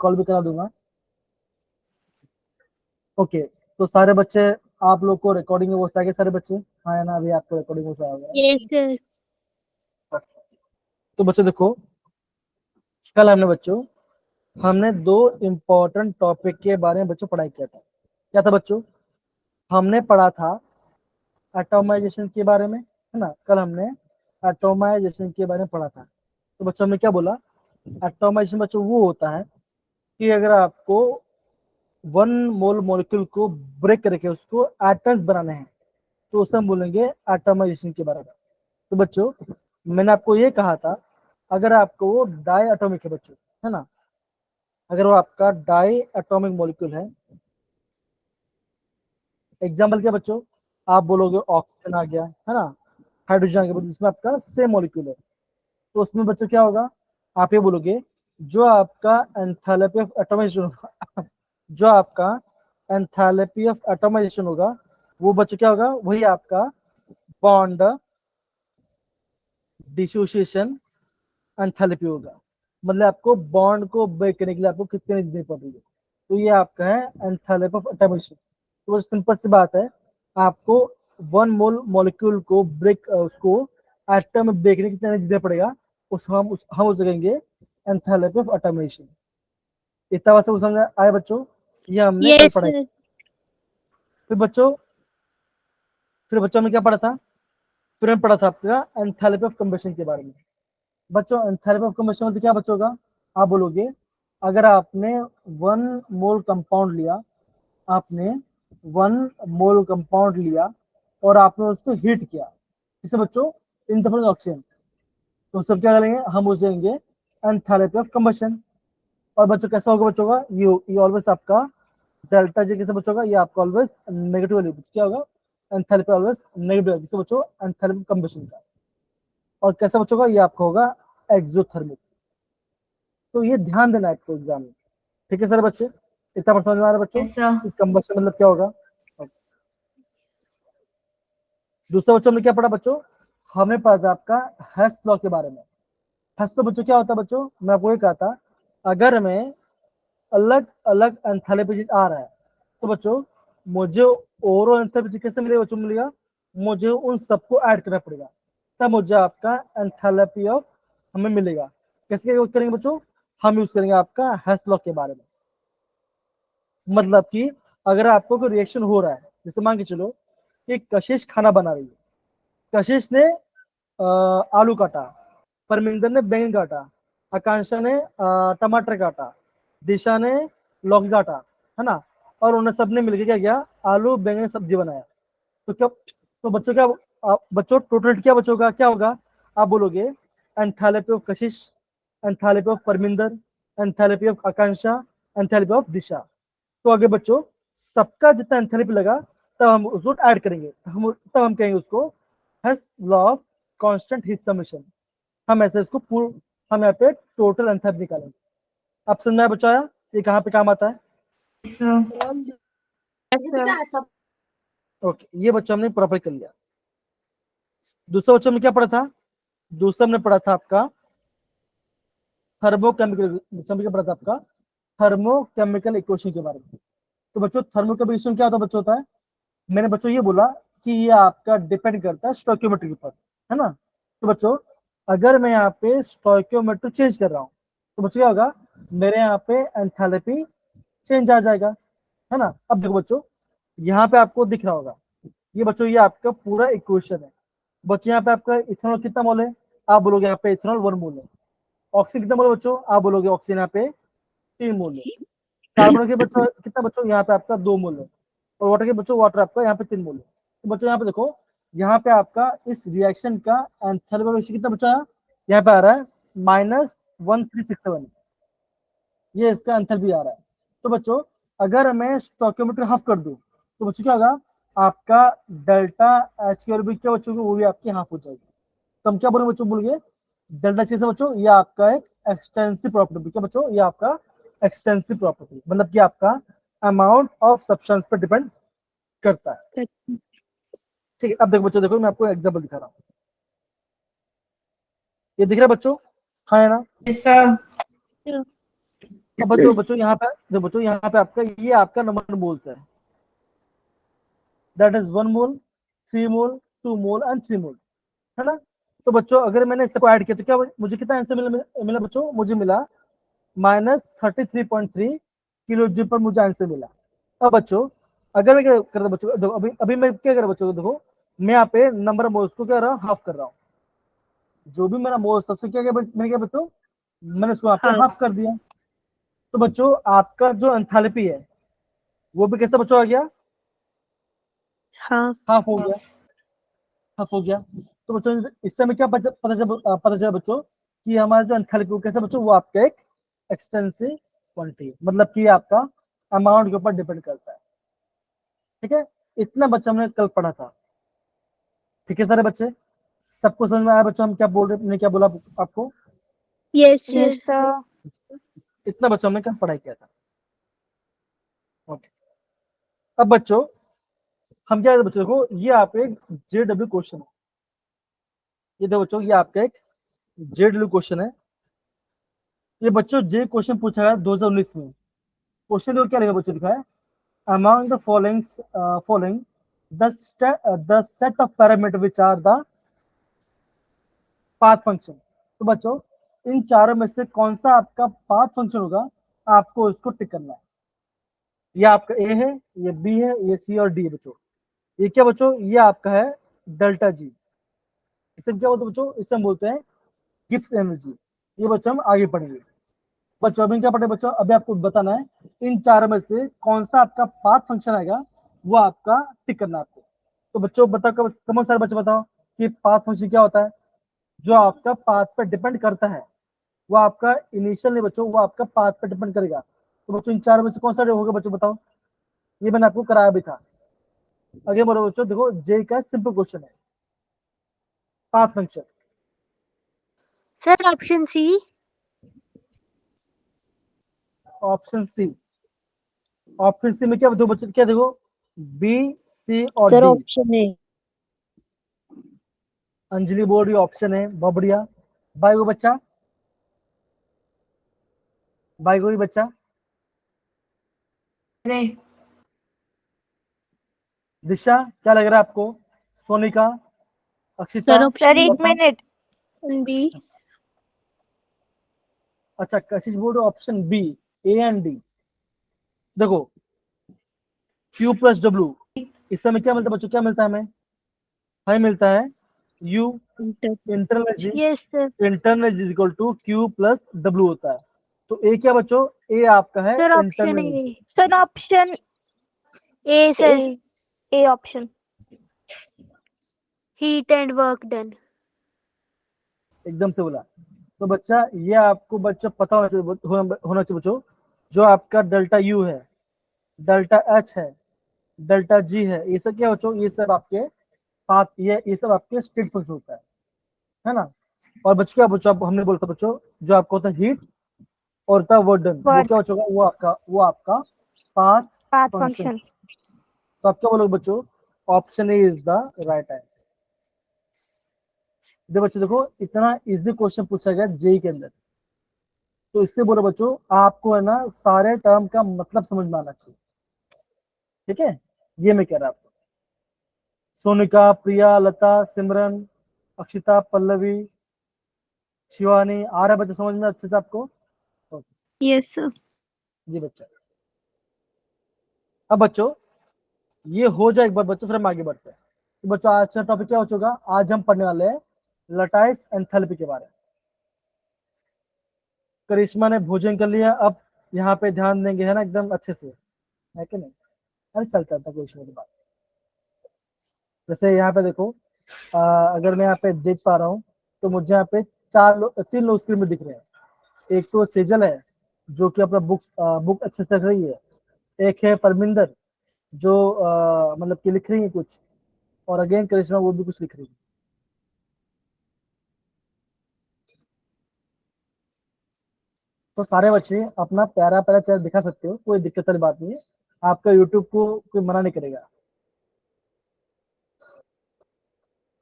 Call भी करा दूंगा। ओके, तो सारे बच्चे, आप लोग को रिकॉर्डिंग वो से आगे सारे बच्चे, हाँ है ना, अभी आपको रिकॉर्डिंग वो से आ गया। Yes sir. तो बच्चों देखो, कल हमने दो इम्पोर्टेंट टॉपिक के बारे में बच्चों पढ़ाई किया था। क्या था बच्चों? हमने पढ़ा था एटॉमाइजेशन के बारे में, है ना। कल हमने एटॉमाइजेशन के बारे में पढ़ा था। तो बच्चों हमने क्या बोला? एटॉमाइजेशन बच्चों वो होता है कि अगर आपको 1 मोल मॉलिक्यूल को ब्रेक करके उसको एटम्स बनाने हैं तो उसे हम बोलेंगे एटॉमाइजेशन के बारे में। तो बच्चों मैंने आपको ये कहा था, अगर आपको वो डाई एटॉमिक है बच्चों, है ना, अगर वो आपका डाई एटॉमिक मॉलिक्यूल है, एग्जाम्पल क्या बच्चों, आप बोलोगे ऑक्सीजन आ गया, है ना, हाइड्रोजन आ गया, जिसमें आपका सेम मॉलिक्यूल है, तो उसमें बच्चों क्या होगा? आप ये बोलोगे जो आपका एंथैल्पी ऑफ एटॉमाइजेशन होगा जो आपका एंथैल्पी ऑफ एटॉमाइजेशन होगा वो बच्चों क्या होगा? वही आपका बॉन्ड डिसोसिएशन एंथैल्पी होगा। मतलब आपको बॉन्ड को ब्रेक करने के लिए आपको कितनी एनर्जी देनी पड़ रही है, तो ये आपका है एंथैल्पी ऑफ एटॉमाइजेशन। तो सिंपल सी बात है, आपको 1 मोल मॉलिक्यूल को ब्रेक, उसको एटम में ब्रेक करने की कितनी एनर्जी देना पड़ेगा, हम उसे कहेंगे एंथैल्पी ऑफ एटॉमाइजेशन। इतना बात समझ में आया बच्चों? ये हमने कल यस पढ़ा। सर। फिर बच्चों में क्या पढ़ा था? फिर हमने पढ़ा था आपका एंथैल्पी ऑफ कंबशन के बारे में। बच्चों एंथैल्पी ऑफ कंबशन मतलब क्या बच्चों का? आप बोलोगे अगर आपने 1 मोल कंपाउंड लिया, आपने 1 मोल कंपाउंड लिया और आपने उसको हीट किया, किसे बच्चों? इन द ऑक्सीजन, तो सब क्या करेंगे? हम उसे देंगे एंथैल्पी ऑफ कंबशन। और बच्चों कैसा होगा बच्चों का? ये ऑलवेज आपका डेल्टा जी कैसे बच्चों का? ये आपका ऑलवेज नेगेटिव वैल्यू क्या होगा? एंथैल्पी ऑलवेज नेगेटिव वैल्यू, किसे बच्चों? एंथैल्पी कंबशन का। और कैसा बच्चों का? ये आपका होगा एक्सोथर्मिक। तो ये ध्यान देना है आपको एग्जाम में, ठीक है सर बच्चे? इतना पर समझ में आ रहा है बच्चों? Yes, sir. कंबशन मतलब क्या होगा? दूसरा बच्चों में क्या पढ़ा बच्चों? हमें पढ़ा था आपका हेस लॉ के बारे में। हेस लॉ बच्चों क्या होता है बच्चों? मैं आपको ये कहा था, अगर मैं अलग अलग एंथैल्पी आ रहा है तो बच्चों मुझे ओवरऑल एंथैल्पी कैसे मिलेगा बच्चों? मिलेगा, मुझे उन सबको ऐड करना पड़ेगा, तब मुझे आपका एंथैल्पी ऑफ हमें मिलेगा। कैसे यूज करेंगे बच्चों? हम यूज करेंगे आपका हेस लॉ के बारे में। मतलब कि अगर आपको कोई रिएक्शन हो रहा है, जैसे मान के चलो कि कशिश खाना बना रही है, कशिश ने आलू काटा, परमिंदर ने बैंगन काटा, आकांक्षा ने टमाटर काटा, दिशा ने लौकी काटा, है ना, और उन्हें सबने मिलकर क्या किया? आलू बैंगन सब्जी बनाया। तो क्या, तो बच्चों क्या, बच्चों टोटल क्या बच्चों का क्या होगा? आप बोलोगे enthalpy of Kashish, enthalpy of Parminder, enthalpy of Akanksha, enthalpy of Disha. तो आगे बच्चों सबका जितना एंथैल्पी लगा तब हम उसको ऐड करेंगे, तब हम कहेंगे उसको Hess law of constant heat summation. हम ऐसे इसको हम यहाँ पे टोटल एंथैल्पी निकालेंगे। अब समझ में बच्चा आया ये कहाँ पे काम आता है? Yes, sir. Yes sir. Okay, ये बच्चा हमने प्रॉपर कर लिया। दूसरा बच्चा में क्या पढ़ा था? दूसरा हमने पढ़ा था आपका थर्मोकेमिकल, क्या पढ़ा था आपका? थर्मोकेमिकल इक्वेशन के बारे में। तो बच्चों थर्मोकेमिकल इक्वेशन क्या होता है बच्चों? होता है, मैंने बच्चों ये बोला कि ये आपका डिपेंड करता है स्टोइकियोमेट्री के ऊपर, है ना। तो बच्चों अगर मैं यहाँ पे स्टोइकियोमेट्री चेंज कर रहा हूँ तो बच्चों क्या होगा? मेरे यहाँ पे एंथैल्पी चेंज आ जाएगा, है ना। अब देखो बच्चों, यहाँ पे आपको दिख रहा होगा, ये बच्चों ये आपका पूरा इक्वेशन है। बच्चों यहाँ पे आपका इथेनॉल कितना मोल है? आप बोलोगे यहाँ पे इथेनॉल 1 मोल है। ऑक्सीजन कितना मोल है बच्चों? आप बोलोगे ऑक्सीजन यहाँ पे 3 मोल है। कार्बन के बच्चों कितना बच्चों? यहाँ पे आपका 2 मोल है। और वाटर के बच्चों वाटर आपका यहाँ पे 3 मोल है। तो बच्चों यहाँ पे देखो, यहाँ पे आपका इस रिएक्शन का एंथैल्पी रेशियो कितना बच्चा? यहाँ पे आ रहा है -1367, ये इसका एंथैल्पी आ रहा है। तो बच्चों अगर मैं स्टोइकियोमेट्री हाफ कर दूं तो बच्चों क्या होगा? आपका डेल्टा एच की वैल्यू क्या बच्चों? वो भी आपकी हाफ हो जाएगी। तो हम क्या बोलेंगे बच्चों? बोलिए डेल्टा एच से बच्चों ये आपका एक एक्सटेंसिव प्रॉपर्टी, क्या बच्चों? ये आपका एक्सटेंसिव प्रॉपर्टी, मतलब कि आपका अमाउंट ऑफ सब्सटेंस पर डिपेंड करता है। ठीक है, अब देखो बच्चों, देखो मैं आपको एग्जांपल दिखा रहा हूँ, ये दिख रहा है बच्चों? हाँ है ना? Yes, sir. अब देखो बच्चों यहाँ पे, देखो बच्चों यहाँ पे आपका ये आपका नंबर मोल्स है, that is 1 mole, 3 mole, 2 mole and 3 मोल, है ना। तो बच्चों अगर मैंने इसको ऐड किया तो क्या मुझे कितना आंसर मिला बच्चों, मुझे मिला -33.3 किलो जूल पर मुझे आंसर मिला। अब बच्चों अगर मैं क्या करता बच्चों, देखो अभी अभी मैं क्या कर रहा बच्चों, देखो मैं यहाँ पे नंबर मोल्स को क्या कर रहा हूँ, हाफ कर रहा हूँ। जो भी मेरा मोल्स सबसे क्या मैंने क्या बच्चों, मैंने इसको यहाँ पे हाँ हाफ कर दिया। तो बच्चों आपका जो एंथैल्पी है वो भी कैसा बच्चों आ गया, हाँ हाफ हो गया, हाफ हो गया। तो बच्चों इससे हमें क्या पता चला बच्चों कि हमारा जो एंथैल्पी कैसा बच्चों, वो आपका एक एक्सटेंसिव क्वांटिटी है, मतलब कि आपका अमाउंट के ऊपर डिपेंड करता है। ठीक है, इतना बच्चा हमने कल पढ़ा था। ठीक है सारे बच्चे, सबको समझ में आया बच्चों हम क्या बोल रहे, मैंने क्या बोला आपको, यस यस यस सर। इतना बच्चों हमने कल पढ़ाई किया था। ओके, अब बच्चों हम क्या बच्चों, देखो ये आप एक JW क्वेश्चन है, ये देखो बच्चों ये आपका एक JW क्वेश्चन है। ये बच्चों जे क्वेश्चन पूछा गया 2019 में। क्वेश्चन देखो क्या लिखा बच्चों, लिखा है among the following the set of parameter which are the path function। तो बच्चों इन चारों में से कौन सा आपका पाथ फंक्शन होगा, आपको इसको टिक करना है। ये आपका ए है, ये बी है, ये सी और डी है बच्चों। ये क्या बच्चों, ये आपका है डेल्टा जी। इसे क्या बोलते हैं बच्चों, इसे हम बोलते हैं गिब्स एनर्जी। ये बच्चों हम आगे पढ़ेंगे। बच्चों अभी क्या पढ़े बच्चों, अभी आपको बताना है इन चारों में से कौन सा आपका पाथ फंक्शन आएगा, वो आपका टिक करना है आपको। तो बच्चों बताओ, कम सारे बच्चे बताओ कि पाथ फंक्शन क्या होता है। जो आपका पाथ पर डिपेंड करता है वो आपका इनिशियल नहीं बच्चों, वो आपका पाथ पर डिपेंड करेगा। तो बच्चों इन चारों में से कौन सा होगा बच्चों बताओ, ये मैंने आपको कराया भी था। आगे बोलो बच्चों, देखो जे का सिंपल क्वेश्चन है, path function. Sir option C. Option C, option C में क्या दो बच्चों, क्या देखो बी सी और sir D. Option A. Anjali बोल रही ऑप्शन है, बहुत बढ़िया। बाई को बच्चा, बाई को भी बच्चा, अरे दिशा क्या लग रहा है आपको, Sonika, Akshita, sir sir option एक बताओ। मिनट। बी। अच्छा कशिश बोल रहे option B, A and D. देखो Q प्लस डब्ल्यू, इस समय क्या मिलता है बच्चों, क्या मिलता है हमें, हमें मिलता है U internal energy, yes sir. Internal energy equal to Q plus W होता है। तो ए क्या बच्चों, ए आपका है sir option internal A. Energy. Sir option A sir. A option. Heat and work done. एकदम से बोला। तो बच्चा ये आपको बच्चा पता होना चाहिए बच्चों, जो आपका डेल्टा U है, डेल्टा H है, डेल्टा G है, ये सब क्या बच्चों, ये सब आपके पाथ, ये सब आपके स्टेट फंक्शन होता है ना। और बच्चों क्या बच्चों, हमने बोला था बच्चों जो आपको होता है हीट और होता है वर्क डन, वो क्या वर्क बच्चों वो आपका पाथ पाथ फंक्शन। फंक्शन। तो आप क्या बोलोगे बच्चों, option A is the right answer. देखो बच्चों, देखो इतना इजी क्वेश्चन पूछा गया जेई के अंदर, तो इससे बोलो बच्चों आपको है ना सारे टर्म का मतलब समझ में आना चाहिए। ठीक है, ये मैं कह रहा आपसे। सोनिका, प्रिया, लता, सिमरन, अक्षिता, पल्लवी, शिवानी, आ रहा है बच्चों समझ में अच्छे से आपको। Okay, yes sir. जी बच्चा। अब बच्चों ये हो जाए एक बार बच्चों, फिर हम आगे बढ़ते हैं। तो बच्चों आज का टॉपिक क्या हो चुका, आज हम पढ़ने वाले हैं लटाइस एंथैल्पी के बारे में। करिश्मा ने भोजन कर लिया, अब यहाँ पे ध्यान देंगे है ना एकदम अच्छे से, है कि नहीं। अरे चलता था कोई इशू की बात। जैसे यहाँ पे देखो, अगर मैं यहाँ पे देख पा रहा हूँ तो मुझे यहाँ पे 3 लोग स्क्रीन में दिख रहे हैं। एक तो सेजल है जो कि अपना बुक अच्छे से रख रही है, एक है परमिंदर जो मतलब कि लिख रही है कुछ, और अगेन करिश्मा वो भी कुछ लिख रही है। तो सारे बच्चे अपना प्यारा प्यारा चेहरा दिखा सकते हो, कोई दिक्कत वाली बात नहीं है, आपका यूट्यूब को कोई मना नहीं करेगा।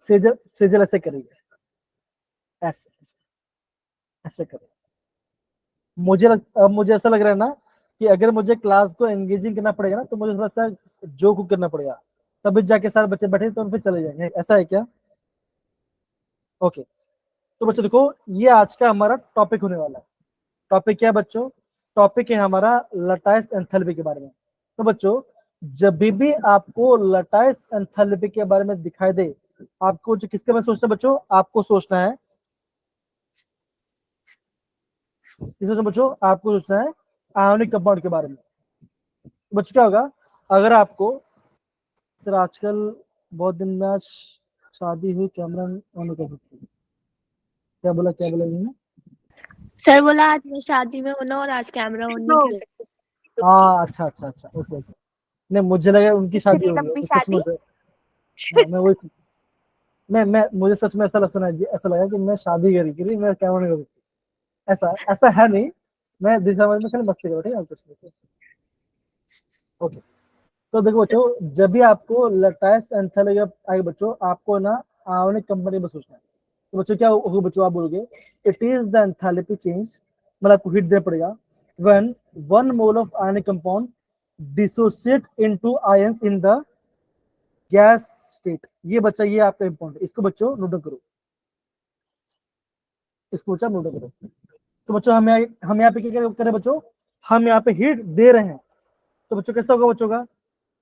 सेजल सेजल ऐसे करेगी, ऐसे ऐसे ऐसे करेगी। अब मुझे ऐसा लग रहा है ना कि अगर मुझे क्लास को एंगेजिंग करना पड़ेगा ना, तो मुझे थोड़ा सा जोक करना पड़ेगा, तभी जाके सारे बच्चे बैठे तो फिर चले जाएंगे, ऐसा है क्या? ओके, तो बच्चों देखो, ये आज का हमारा टॉपिक होने वाला है। टॉपिक क्या है बच्चों? टॉपिक है हमारा लटाइस एंथैल्पी के बारे में। तो बच्चों, जब भी आपको लटाइस एंथैल्पी के बारे में दिखाई दे, आपको जो किसके बारे में सोचना है बच्चों? आपको सोचना है किससे बच्चों? आपको सोचना है आयोनिक कंपाउंड के बारे में। तो बच्चों क्या होगा, अगर आपको सर आजकल बहुत दिन में आज शादी हुई, कैमरा ऑन नहीं कर सकते, क्या बोला इन्होंने? सर बोला आज मैं शादी में हूं ना और आज कैमरा ऑन नहीं कर सकते। हाँ, अच्छा अच्छा अच्छा, ओके ओके। नहीं, मुझे लगा उनकी शादी इतनी हो गई लंबी है, सच में शादी। हाँ, मैं वही मैं मुझे सच में ऐसा सुना, ऐसा लगा कि मैं शादी करी मैं कैमरा नहीं कर सकती। ऐसा ऐसा है नहीं, मैं दिशा में खाली मस्ती कर, ठीक है, कुछ नहीं। ओके, तो देखो बच्चों, जब भी आपको लटाइस एंथैल्पी आएगा बच्चों, आपको ना आयोनिक कंपाउंड में सोचना है। तो बच्चों क्या होगा बच्चों? आप बोलोगे it is the enthalpy change, मतलब आपको हिट देना पड़ेगा, when 1 mole of ionic compound dissociate into ions in the gas state. ये बच्चा, ये आपका इंपॉर्टेंट, इसको बच्चों नोट डाउन करो, इसको बच्चा नोट डाउन करो। तो बच्चों हम यहाँ पे क्या करें बच्चों? हम यहाँ पे हीट दे रहे हैं, तो बच्चों कैसा होगा बच्चों का?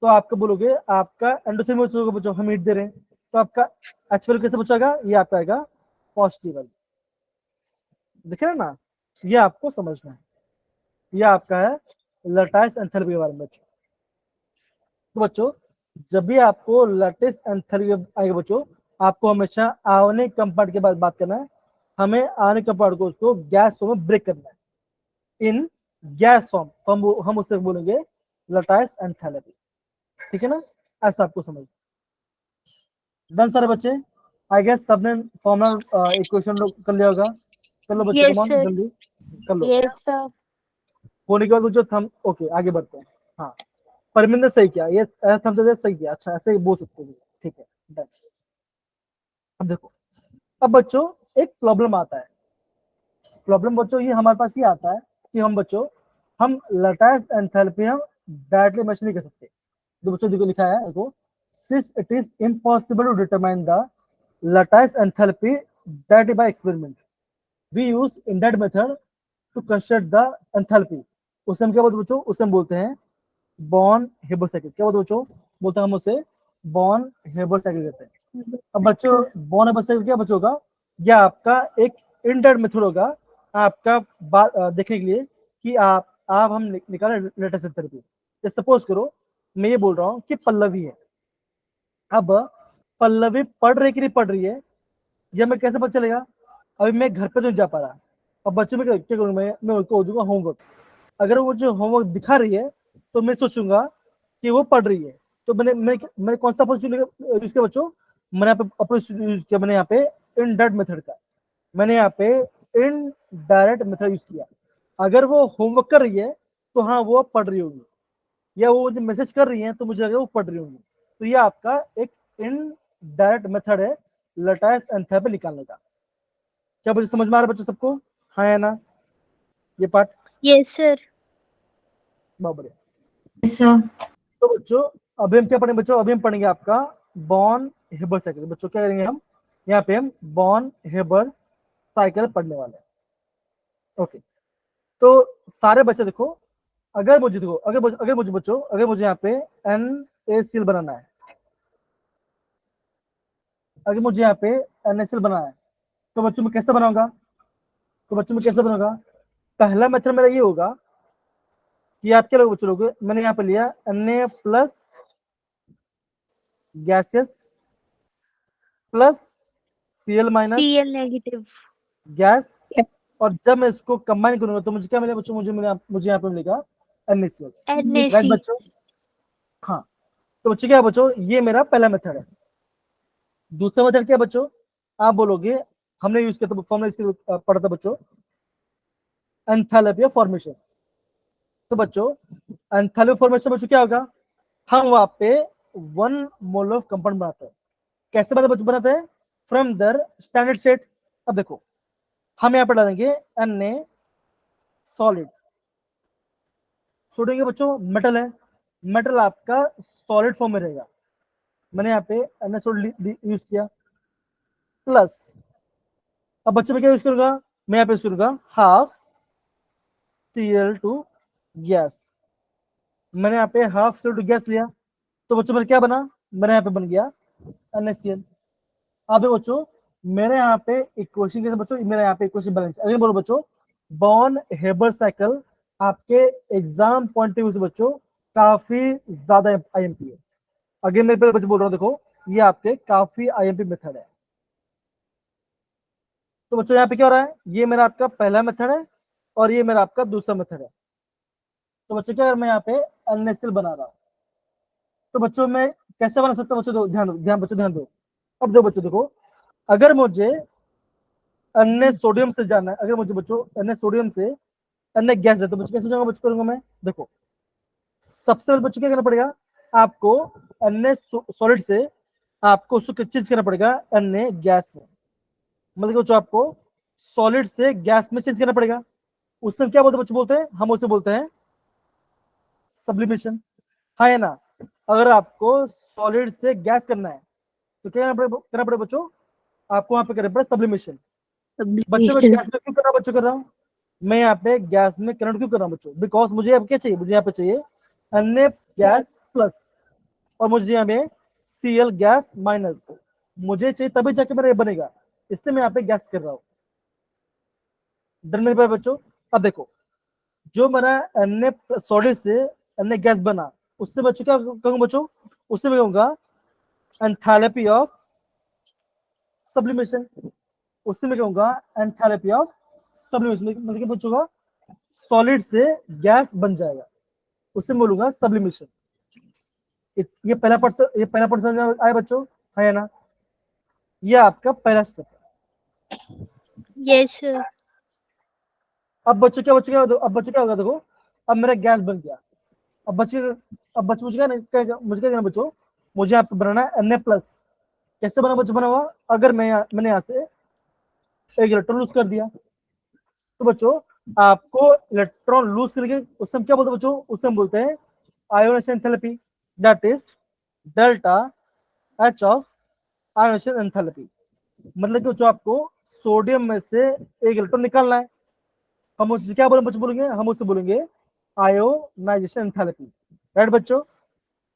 तो आपका बोलोगे आपका एंडोथर्मिक होगा बच्चों, हम हीट दे रहे हैं, तो आपका एक्चुअल कैसे बचेगा? ये आपका आएगा पॉजिटिव वाला, देख रहे हैं ना? ये आपको समझना है, ये आपका है लटाइस एंथैल्पी के बारे में बच्चों। तो बच्चों, जब भी आपको लटाइस एंथैल्पी आएगा बच्चों, आपको हमेशा आयोनिक कंपाउंड के बाद बात करना है। हमें आयोनिक कंपाउंड को उसको गैस फॉर्म में ब्रेक करना है, इन गैस फॉर्म, तो हम उससे बोलेंगे लटाइस एंथैल्पी, ठीक है ना? ऐसा आपको समझ डन सारे बच्चे? आई गेस सबने फॉर्मूला इक्वेशन कर लिया होगा। कर लो बच्चे, यस कमान सर। जल्दी कर लो। Yes sir. होने के बाद जो थम, ओके आगे बढ़ते हैं। हाँ, परमिंद ने सही किया, ये थम तो सही किया, अच्छा ऐसे ही बोल सकते हो, ठीक है डन। अब देखो, अब बच्चों एक प्रॉब्लम आता है। प्रॉब्लम बच्चों ये हमारे पास ये आता है कि हम लटाइस एंथैल्पी हम डायरेक्टली मेजर नहीं कर सकते। जो बच्चों देखो लिखा है, देखो, since it is impossible to determine the lattice enthalpy directly by experiment, we use indirect method to construct the enthalpy। उसे हम क्या बोलते हैं बच्चों? उसे हम बोलते हैं बॉर्न हेबर साइकिल। क्या बोलते हैं बच्चों? बोलते हैं हम उसे बॉर्न हेबर साइकिल कहते हैं। अब बच्चों, बॉर्न हेबर साइकिल क्या बच्चों होगा? यह आपका एक इनडायरेक्ट मेथड होगा आपका देखने के लिए कि आप हम निकालें लेटेस्ट एंथैल्पी। जैसे सपोज करो मैं ये बोल रहा हूँ कि पल्लवी है, अब पल्लवी पढ़ रही कि नहीं पढ़ रही है, ये मैं कैसे पता चलेगा? अभी मैं घर पे तो नहीं जा पा रहा, अब बच्चों में क्या करूंगा? मैं उनको दूंगा होमवर्क। अगर वो जो होमवर्क दिखा रही है, तो मैं सोचूंगा कि वो पढ़ रही है, तो मैंने कौन सा अप्रोच यूज किया बच्चों? मैंने यहाँ पे अप्रोच यूज किया, मैंने यहाँ पे इनडायरेक्ट मेथड का, मैंने यहाँ पे इनडायरेक्ट मेथड यूज किया। अगर वो होमवर्क कर रही है, तो हाँ वो पढ़ रही होगी, या वो जो मैसेज कर रही है तो मुझे लगा वो पढ़ रही होंगी। तो ये आपका एक इनडायरेक्ट मेथड है लटाइस एंथैल्पी निकालने का। क्या मुझे समझ में आ रहा है बच्चों सबको? हाँ है ना ये पार्ट? Yes sir. बहुत बढ़िया। तो बच्चों, अभी हम क्या पढ़ेंगे बच्चों? अभी हम पढ़ेंगे आपका बॉर्न हेबर साइकिल। बच्चों क्या करेंगे हम? यहाँ पे हम बॉर्न हेबर साइकिल पढ़ने वाले हैं। ओके, तो सारे बच्चे देखो, अगर मुझे यहाँ पे NaCl बनाना है, अगर मुझे यहाँ पे NaCl बनाना है, तो बच्चों में कैसे बनाऊंगा? पहला मेथड मेरा ये होगा कि आप क्या लोग चलोगे, मैंने यहाँ पे लिया Na plus gases plus Cl minus Cl negative. Gas, और जब मैं इसको कंबाइन करूंगा तो मुझे क्या मिलेगा बच्चों? मुझे यहाँ पे मिलेगा NaCl, राइट NaC। बच्चों? हाँ, तो बच्चों क्या है बच्चों? ये मेरा पहला मेथड है। दूसरा मेथड क्या है बच्चों? आप बोलोगे, हमने यूज किया था फॉर्मूला इसके पढ़ा था बच्चों, एंथैल्पी ऑफ फॉर्मेशन। तो बच्चों एंथैल्पी ऑफ फॉर्मेशन बच्चों क्या होगा? हम वहां पे 1 मोल ऑफ कंपाउंड बनाते हैं। कैसे बनाते हैं? From the standard state. अब देखो, हम यहाँ पे डालेंगे Na सॉलिड। सोडियम के बच्चों मेटल है, मेटल आपका सॉलिड फॉर्म में रहेगा। मैंने यहाँ पे NaSO यूज किया प्लस, अब बच्चों में क्या यूज करूंगा, मैं यहाँ पे यूज करूंगा हाफ Cl2 गैस। मैंने यहाँ पे हाफ Cl2 गैस लिया, तो बच्चों मेरे क्या बना, मेरे यहाँ पे बन गया NaCl। अब देखो बच्चों मेरे यहाँ पे इक्वेशन कैसे बच्चों, मेरे यहाँ पे इक्वेशन बैलेंस। अगर बोलो बच्चों बॉर्न हेबर साइकिल आपके एग्जाम पॉइंट ऑफ व्यू से बच्चों काफी ज्यादा IMP है। अगर मेरे पे बच्चों बोल रहा हूँ, देखो ये आपके काफी IMP मेथड है। तो बच्चों यहाँ पे क्या हो रहा है, ये मेरा आपका पहला मेथड है और ये मेरा आपका दूसरा मेथड है। तो बच्चों क्या, मैं यहाँ पे NaCl बना रहा हूँ, तो बच्चों मैं कैसे बना सकता हूँ बच्चों, ध्यान दो, ध्यान बच्चों ध्यान दो। अब दो बच्चों देखो, अगर मुझे अन्य सोडियम से जाना है, अगर मुझे बच्चों अन्य सोडियम से अन्य गैस है, तो बच्चों कैसे जाऊंगा बच्चों, करूंगा मैं, देखो सबसे पहले बच्चों क्या करना पड़ेगा, आपको अन्य सॉलिड से आपको उसको चेंज करना पड़ेगा अन्य गैस में। मतलब बच्चों आपको सॉलिड से गैस में चेंज करना पड़ेगा। उससे क्या बोलते हैं बच्चों, बोलते हैं हम उसे बोलते हैं सब्लिमेशन, हाँ है ना। अगर आपको सॉलिड से गैस करना है तो क्या करना पड़ेगा बच्चों, आपको वहां पे करना पड़ेगा सब्लिमेशन। बच्चों में गैस में क्यों कर रहा हूँ बच्चों, कर रहा हूँ मैं यहाँ पे गैस में करंट क्यों कर रहा हूँ बच्चों, बिकॉज मुझे अब क्या चाहिए, मुझे यहाँ पे चाहिए अन्य गैस प्लस, और मुझे यहाँ पे Cl गैस माइनस मुझे चाहिए, तभी जाके मेरा ये बनेगा, इसलिए मैं यहाँ पे गैस कर रहा हूँ। डन मेरे पास बच्चों। अब देखो जो मेरा अन्य सॉलिड से अन्य गैस बना, उससे बच्चों क्या कहूंगा बच्चों, उससे मैं कहूंगा एंथैल्पी ऑफ सब्लिमेशन, उससे मैं कहूंगा एंथैल्पी ऑफ सब्लिमेशन, मतलब कि बच्चों का सॉलिड से गैस बन जाएगा, उससे मैं बोलूंगा सब्लिमेशन। ये पहला पार्ट, ये पहला पार्ट समझ आया बच्चों, है ना। ये आपका पहला स्टेप है। Yes sir. अब बच्चों क्या, बच्चों क्या, अब बच्चों क्या होगा, देखो अब मेरा गैस बन गया। अब बच्चे, अब बच्चे मुझे मुझे क्या करना बच्चों, मुझे यहाँ पे बनाना है Na+। कैसे बना बच्चों, बना हुआ, अगर मैंने यहाँ से एक इलेक्ट्रॉन लूज कर दिया, तो बच्चों आपको इलेक्ट्रॉन लूज करके उससे हम क्या बोलते हैं बच्चों, उससे हम बोलते हैं ionisation enthalpy, that is delta H of ionisation enthalpy. मतलब कि बच्चों आपको सोडियम में से एक इलेक्ट्रॉन निकालना है, हम उससे क्या बोलेंगे बच्चों, बोलेंगे हम उससे बोलेंगे आयोनाइजेशन एंथैल्पी, राइट बच्चों।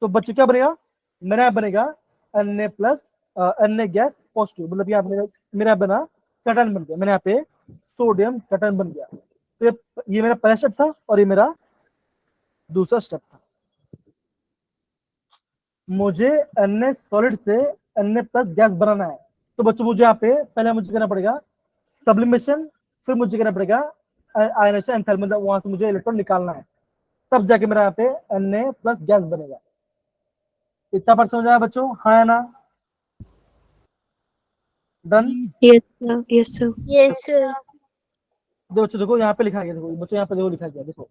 तो बच्चों क्या बनेगा, मेरा बनेगा Na+ गैस पॉजिटिव, मतलब यहाँ मेरा बना कटन बन गया, मैंने यहाँ पे सोडियम कटन बन गया। तो ये मेरा पहला स्टेप था और ये मेरा दूसरा स्टेप था। मुझे अन्य सॉलिड से Na+ गैस बनाना है, तो बच्चों मुझे यहाँ पे पहले मुझे करना पड़ेगा सब्लिमेशन, फिर मुझे करना पड़ेगा आयोनाइजेशन एंथैल्पी, मतलब वहां से मुझे इलेक्ट्रॉन निकालना है, तब जाके मेरा यहाँ पे Na+ गैस बनेगा। इतना पर समझ आया बच्चों, हाँ या ना, done. Yes sir, yes sir. Yes sir. दो बच्चों देखो यहाँ पे लिखा गया, देखो बच्चों यहाँ पे देखो लिखा गया, देखो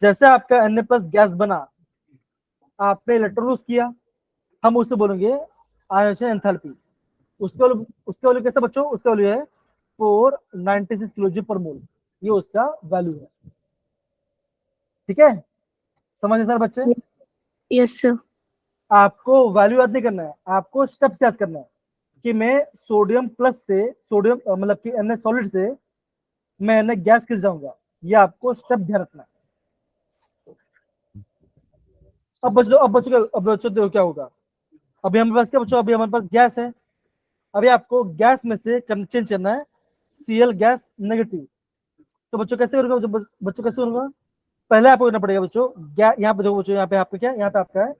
जैसे आपका Na+ गैस बना, आपने इलेक्ट्रॉन लूज किया, हम उससे बोलेंगे आयोनाइजेशन एंथैल्पी। उसका वैल्यू कैसा बच्चों, उसका वैल्यू है 496 किलो पर मोल, ये उसका वैल्यू है, ठीक है, समझे सर बच्चे। Yes sir. आपको वैल्यू याद नहीं करना है, आपको स्टेप्स याद करना है कि मैं सोडियम प्लस से सोडियम मतलब कि Na सॉलिड से मैं Na गैस किस जाऊंगा, ये आपको स्टेप ध्यान रखना है। अब बच्चों देखो क्या होगा, अभी हमारे पास क्या बच्चों, अभी हमारे पास गैस है, अभी आपको गैस में से चेंज करना है Cl गैस नेगेटिव। तो बच्चों कैसे करूंगा, बच्चों कैसे करूंगा, पहले आपको करना पड़ेगा बच्चों, यहाँ पे देखो बच्चों, यहाँ पे आपका क्या, यहाँ पे आपका है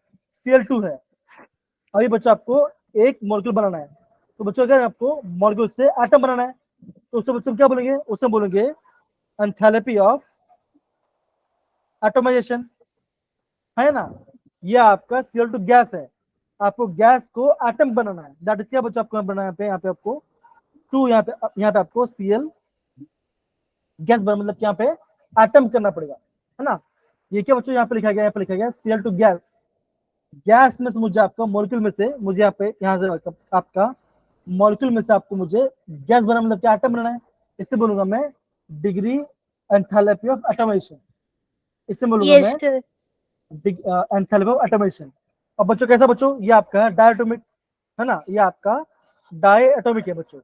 Cl2 है, अभी बच्चों आपको एक मॉलिक्यूल बनाना है, तो बच्चों अगर आपको मॉलिक्यूल से एटम बनाना है, तो उससे बच्चों क्या बोलेंगे, उससे बोलेंगे एंथैल्पी ऑफ एटमाइजेशन, है ना। ये आपका Cl2 गैस है, आपको गैस को एटम बनाना है, दैट इज क्या बच्चों आपको बनाना है, यहाँ पे आपको 2, यहाँ पे आपको Cl गैस बना, मतलब यहाँ पे एटम करना पड़ेगा, है ना। ये क्या बच्चों यहाँ पे लिखा गया, यहाँ पे लिखा गया Cl2 गैस, गैस में से मुझे आपका मॉलिक्यूल में से मुझे यहाँ पे यहाँ से आपका मॉलिक्यूल में से आपको मुझे गैस बना, मतलब क्या एटम बनाना है, इससे बोलूंगा मैं डिग्री एंथैल्पी ऑफ एटोमेशन, इससे बोलूंगा Yes, मैं sir. Enthalpy of automation. अब बच्चों कैसा बच्चों, ये आपका है डायटोमिक, है ना, ये आपका डायटोमिक है बच्चों।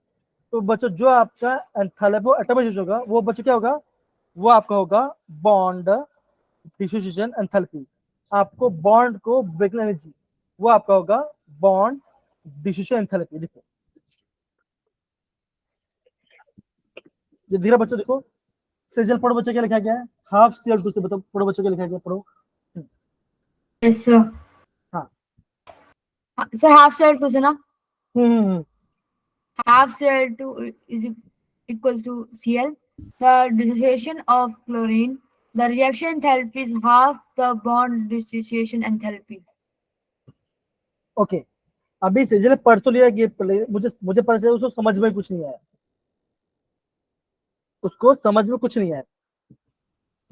तो बच्चों जो आपका एंथैल्पी ऑफ एटोमेशन होगा वो बच्चों क्या होगा, वो आपका होगा बॉन्ड डिसोसिएशन एंथैल्पी। आपको बॉन्ड को ब्रेक लेनी चाहिए, वो आपका होगा बॉन्ड डिसोसिएशन एंथैल्पी। देखो ये धीरे बच्चों देखो, सेजल पढ़ो बच्चों क्या लिखा गया है, हाफ Cl2 से बताओ, पढ़ो बच्चों क्या लिखा गया, पढ़ो। Yes, sir. हाँ Sir, half Cl2 से ना, हम्म half Cl2 is equals to Cl. The dissociation of chlorine, the reaction enthalpy is half the bond dissociation enthalpy. Okay. अभी सेजल पढ़ तो लिया कि मुझे मुझे पता चला उसको समझ में कुछ नहीं आया, उसको समझ में कुछ नहीं आया।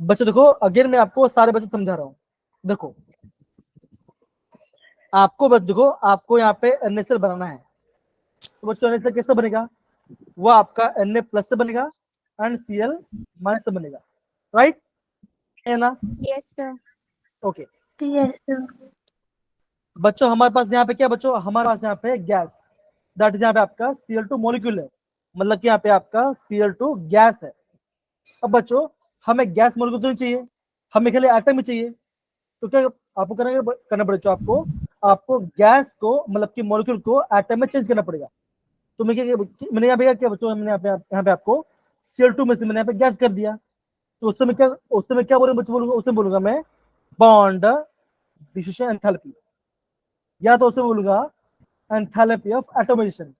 बच्चों देखो अगेन मैं आपको सारे बच्चे समझा रहा हूँ। देखो आपको बस देखो, आपको यहाँ पे NaCl बनाना है, तो बच्चों NaCl कैसे बनेगा, वो आपका Na+ से बनेगा एंड Cl- से बनेगा, राइट है ना। Yes, sir. Okay Yes, sir. बच्चों हमारे पास यहाँ पे क्या बच्चों, हमारे पास यहाँ पे गैस, दैट इज यहाँ पे आपका Cl2 मॉलिक्यूल है, मतलब कि यहाँ पे आपका Cl2 गैस है। अब बच्चों हमें गैस मॉलिक्यूल तो नहीं चाहिए, हमें खाली एटम ही चाहिए। तो क्या आपको करना पड़ेगा, आपको गैस को मतलब कि मॉलिक्यूल को एटम में चेंज करना पड़ेगा। तो मैंने यहाँ पे क्या बच्चों, हमने यहाँ पे आपको Cl2 में से मैंने यहाँ पे गैस कर दिया। तो उस समय क्या बोलूंगा बच्चों, बोलूंगा उसमें बोलूंगा मैं बॉन्ड डिसोसिएशन एंथैल्पी, या तो उसे बोलूंगा एंथैल्पी ऑफ एटोमाइजेशन।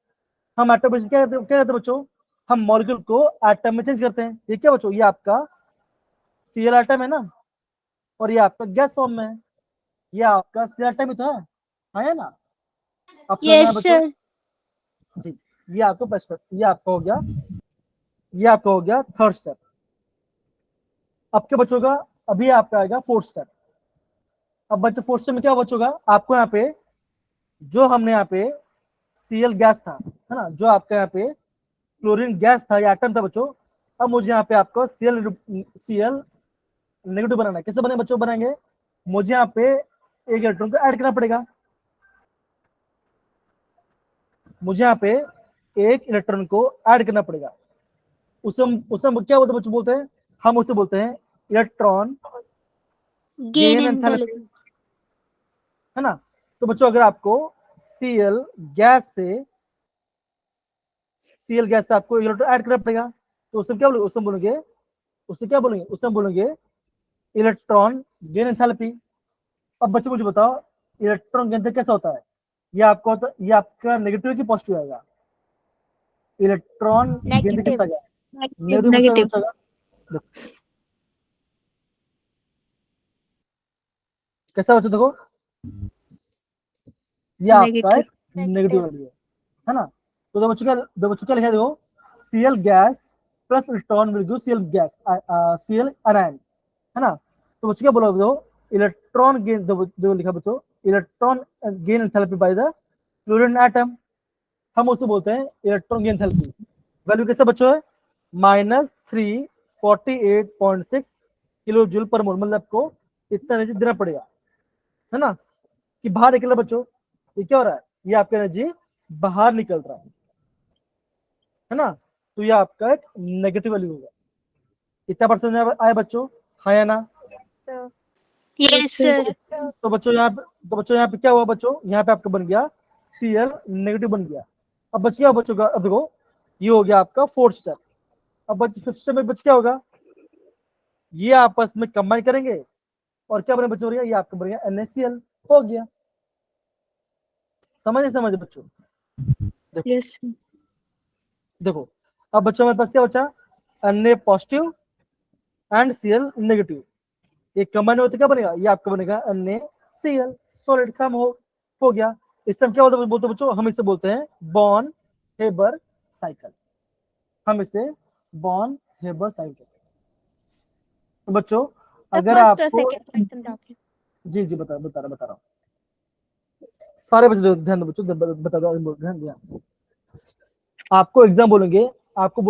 हम एटोमाइजेशन क्या कहते हैं बच्चों, हम मॉलिक्यूल को एटम में चेंज करते हैं। ये क्या बच्चों, ये आपका Cl एटम है ना, और ये आपका गैस फॉर्म में है, ये आपका Cl एटम ही तो है, हाँ है ना। अब समझ में आया Yes, बच्चों sir. जी। ये आपका फर्स्ट स्टेप, ये आपका हो गया, ये आपका हो गया थर्ड स्टेप। अब क्या बच्चों का, अभी आपका आएगा फोर्थ स्टेप। अब बच्चों फोर्थ स्टेप में क्या बच्चों का, आपको यहाँ पे जो हमने यहाँ पे Cl गैस था, है ना, जो आपका यहाँ पे क्लोरीन गैस था या एटम था बच्चों, अब मुझे यहाँ पे आपको Cl नेगेटिव बनाना है। कैसे बने बच्चों, बनाएंगे, मुझे यहाँ पे एक इलेक्ट्रॉन को ऐड करना पड़ेगा, मुझे यहाँ पे एक इलेक्ट्रॉन को ऐड करना पड़ेगा। उसे हम क्या बोलते हैं बच्चों, बोलते हैं, हम उसे बोलते हैं electron Gain gain enthalpy, enthalpy. है ना। तो बच्चों अगर आपको Cl गैस से आपको इलेक्ट्रॉन ऐड करना पड़ेगा, तो उसमें क्या बोलोगे, उसमें बोलेंगे इलेक्ट्रॉन गेन एंथैल्पी। अब बच्चों मुझे बताओ इलेक्ट्रॉन गेन कैसा होता है, ये आपका नेगेटिव की पॉजिटिव आएगा, इलेक्ट्रॉन गेन कैसा Negative. आएगा, Negative. Negative Negative. बच्चों देखो कैसा बच्चों, देखो ये आपका एक Negative. नेगेटिव वैल्यू है ना। तो दो बच्चों क्या लिखा, देखो Cl gas plus electron will give Cl gas Cl ion, है ना। तो बच्चों क्या बोलो, दो इलेक्ट्रॉन गेन, दो लिखा बच्चों, electron gain enthalpy by the chlorine atom, हम उसे बोलते हैं इलेक्ट्रॉन गेन एंथैल्पी। वैल्यू कैसे बच्चों है, -348.6 किलो जूल पर मोल, मतलब आपको इतना एनर्जी देना पड़ेगा, है ना, कि बाहर निकल रहा है बच्चों। ये क्या हो रहा है, ये आपका एनर्जी बाहर निकल रहा है ना। तो ये आपका एक नेगेटिव वैल्यू होगा। इतना परसेंट आया बच्चों, हाँ या ना। Yes, sir. तो बच्चों यहाँ पे क्या हुआ बच्चों, यहाँ पे आपका बन गया Cl नेगेटिव बन गया। अब बच गया बच्चों का, अब देखो ये हो गया आपका फोर्थ स्टेप। अब बच्चों फिफ्थ स्टेप में बच क्या होगा, ये आपस में कंबाइन करेंगे और क्या बने बच्चों, ये आपका बन गया NaCl, हो गया। समझ बच्चों, Yes, sir. देखो अब बच्चों मेरे पास क्या बचा, Na positive and Cl negative, ये कंबाइन होते क्या बनेगा, ये आपका बनेगा NaCl, सॉलिड काम हो गया। इससे हम क्या बोलते बच्चों, हम इसे बोलते हैं बॉन हेबर साइकिल, हम इसे बॉन हेबर साइकिल। तो बच्चों अगर First or आपको, second समझाओगे? जी बता रहा हूँ, सारे बच्चे ध्यान दो बच्चों, बता दो, ध्यान दिया। आपको एग्जाम बोलेंगे,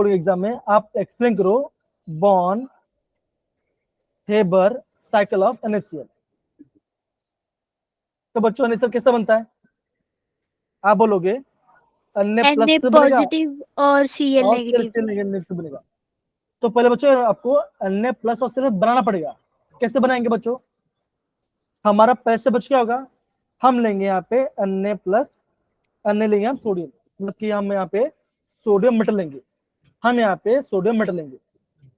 एग्जाम में आप एक्सप्लेन करो बॉन हेबर साइकिल ऑफ NaCl। तो बच्चों NaCl कैसा बनता है? आप बोलोगे Na प्लस Na से बनेगा पॉजिटिव और Cl और नेगेटिव। Cl नेगेटिव से बनेगा। तो पहले बच्चों आपको Na प्लस और Cl बनाना पड़ेगा। कैसे बनाएंगे बच्चों? हमारा पहले से बच क्या होगा, हम लेंगे यहाँ पे Na प्लस, Na लेंगे हम सोडियम, मतलब कि हम यहाँ पे सोडियम मेटल लेंगे, हम यहाँ पे सोडियम मेटल लेंगे।